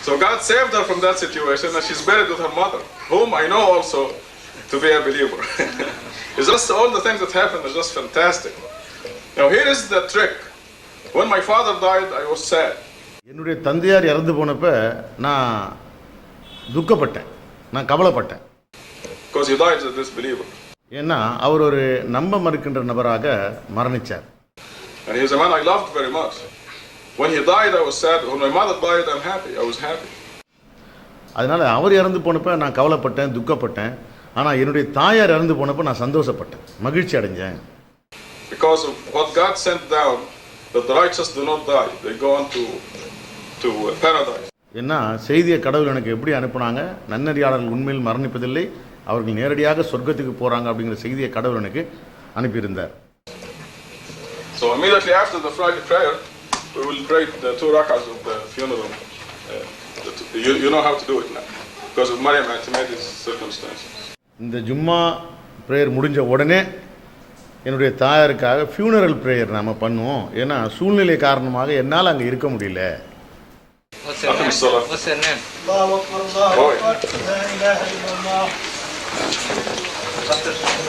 So God saved her from that situation, and she's buried with her mother, whom I know also to be a believer. It's just all the things that happened are just fantastic. Now here is the trick. When my father died, I was sad. என்னுடைய தந்தையார் இறந்து போனப்ப நான் துக்கப்பட்டேன், நான் கவலைப்பட்டேன். Because he died as a disbeliever. ஏன்னா அவர் ஒரு நம்ப மறுக்கின்ற நபராக மரணிச்சார். And he is a man I loved very much. When he died, I was sad. When my mother died, I'm happy. I was happy. அதனால அவர் இறந்து போனப்ப நான் கவலைப்பட்டேன், துக்கப்பட்டேன். ஆனால் என்னுடைய தாயார் இறந்து போனப்ப நான் சந்தோஷப்பட்டேன், மகிழ்ச்சி அடைஞ்சேன். Because of what God sent down, that the righteous do not die. They go on to paradise. ஏன்னா செய்தியை கடவுள் எனக்கு எப்படி அனுப்புனாங்க, நன்னறியாளர்கள் உண்மையில் மரணிப்பதில்லை, அவர்கள் நேரடியாக சொர்க்கத்துக்கு போகிறாங்க அப்படிங்கிற செய்தியை கடவுள் எனக்கு அனுப்பியிருந்தார். So immediately after the Friday prayer, we will pray the 2 rak'ahs of the funeral. You know how to do it now, because of Maryam Antimady's circumstances. இந்த ஜும்மா ப்ரேயர் முடிஞ்ச உடனே என்னுடைய தாயாருக்காக ஃபியூனரல் ப்ரேயர் நாம் பண்ணுவோம். ஏன்னா சூழ்நிலை காரணமாக என்னால் அங்கே இருக்க முடியல.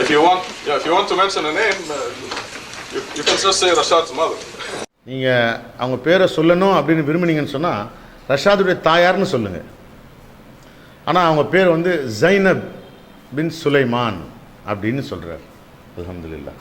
If you want to mention a name, you can just say Rashad's mother. நீங்கள் அவங்க பேரை சொல்லணும் அப்படின்னு விரும்பினீங்கன்னு சொன்னால் ரஷாதுடைய தாயார்னு சொல்லுங்கள். ஆனால் அவங்க பேர் ஜைனப் பின் சுலைமான் அப்படின்னு சொல்கிறார். அல்ஹம்துலில்லாஹ்.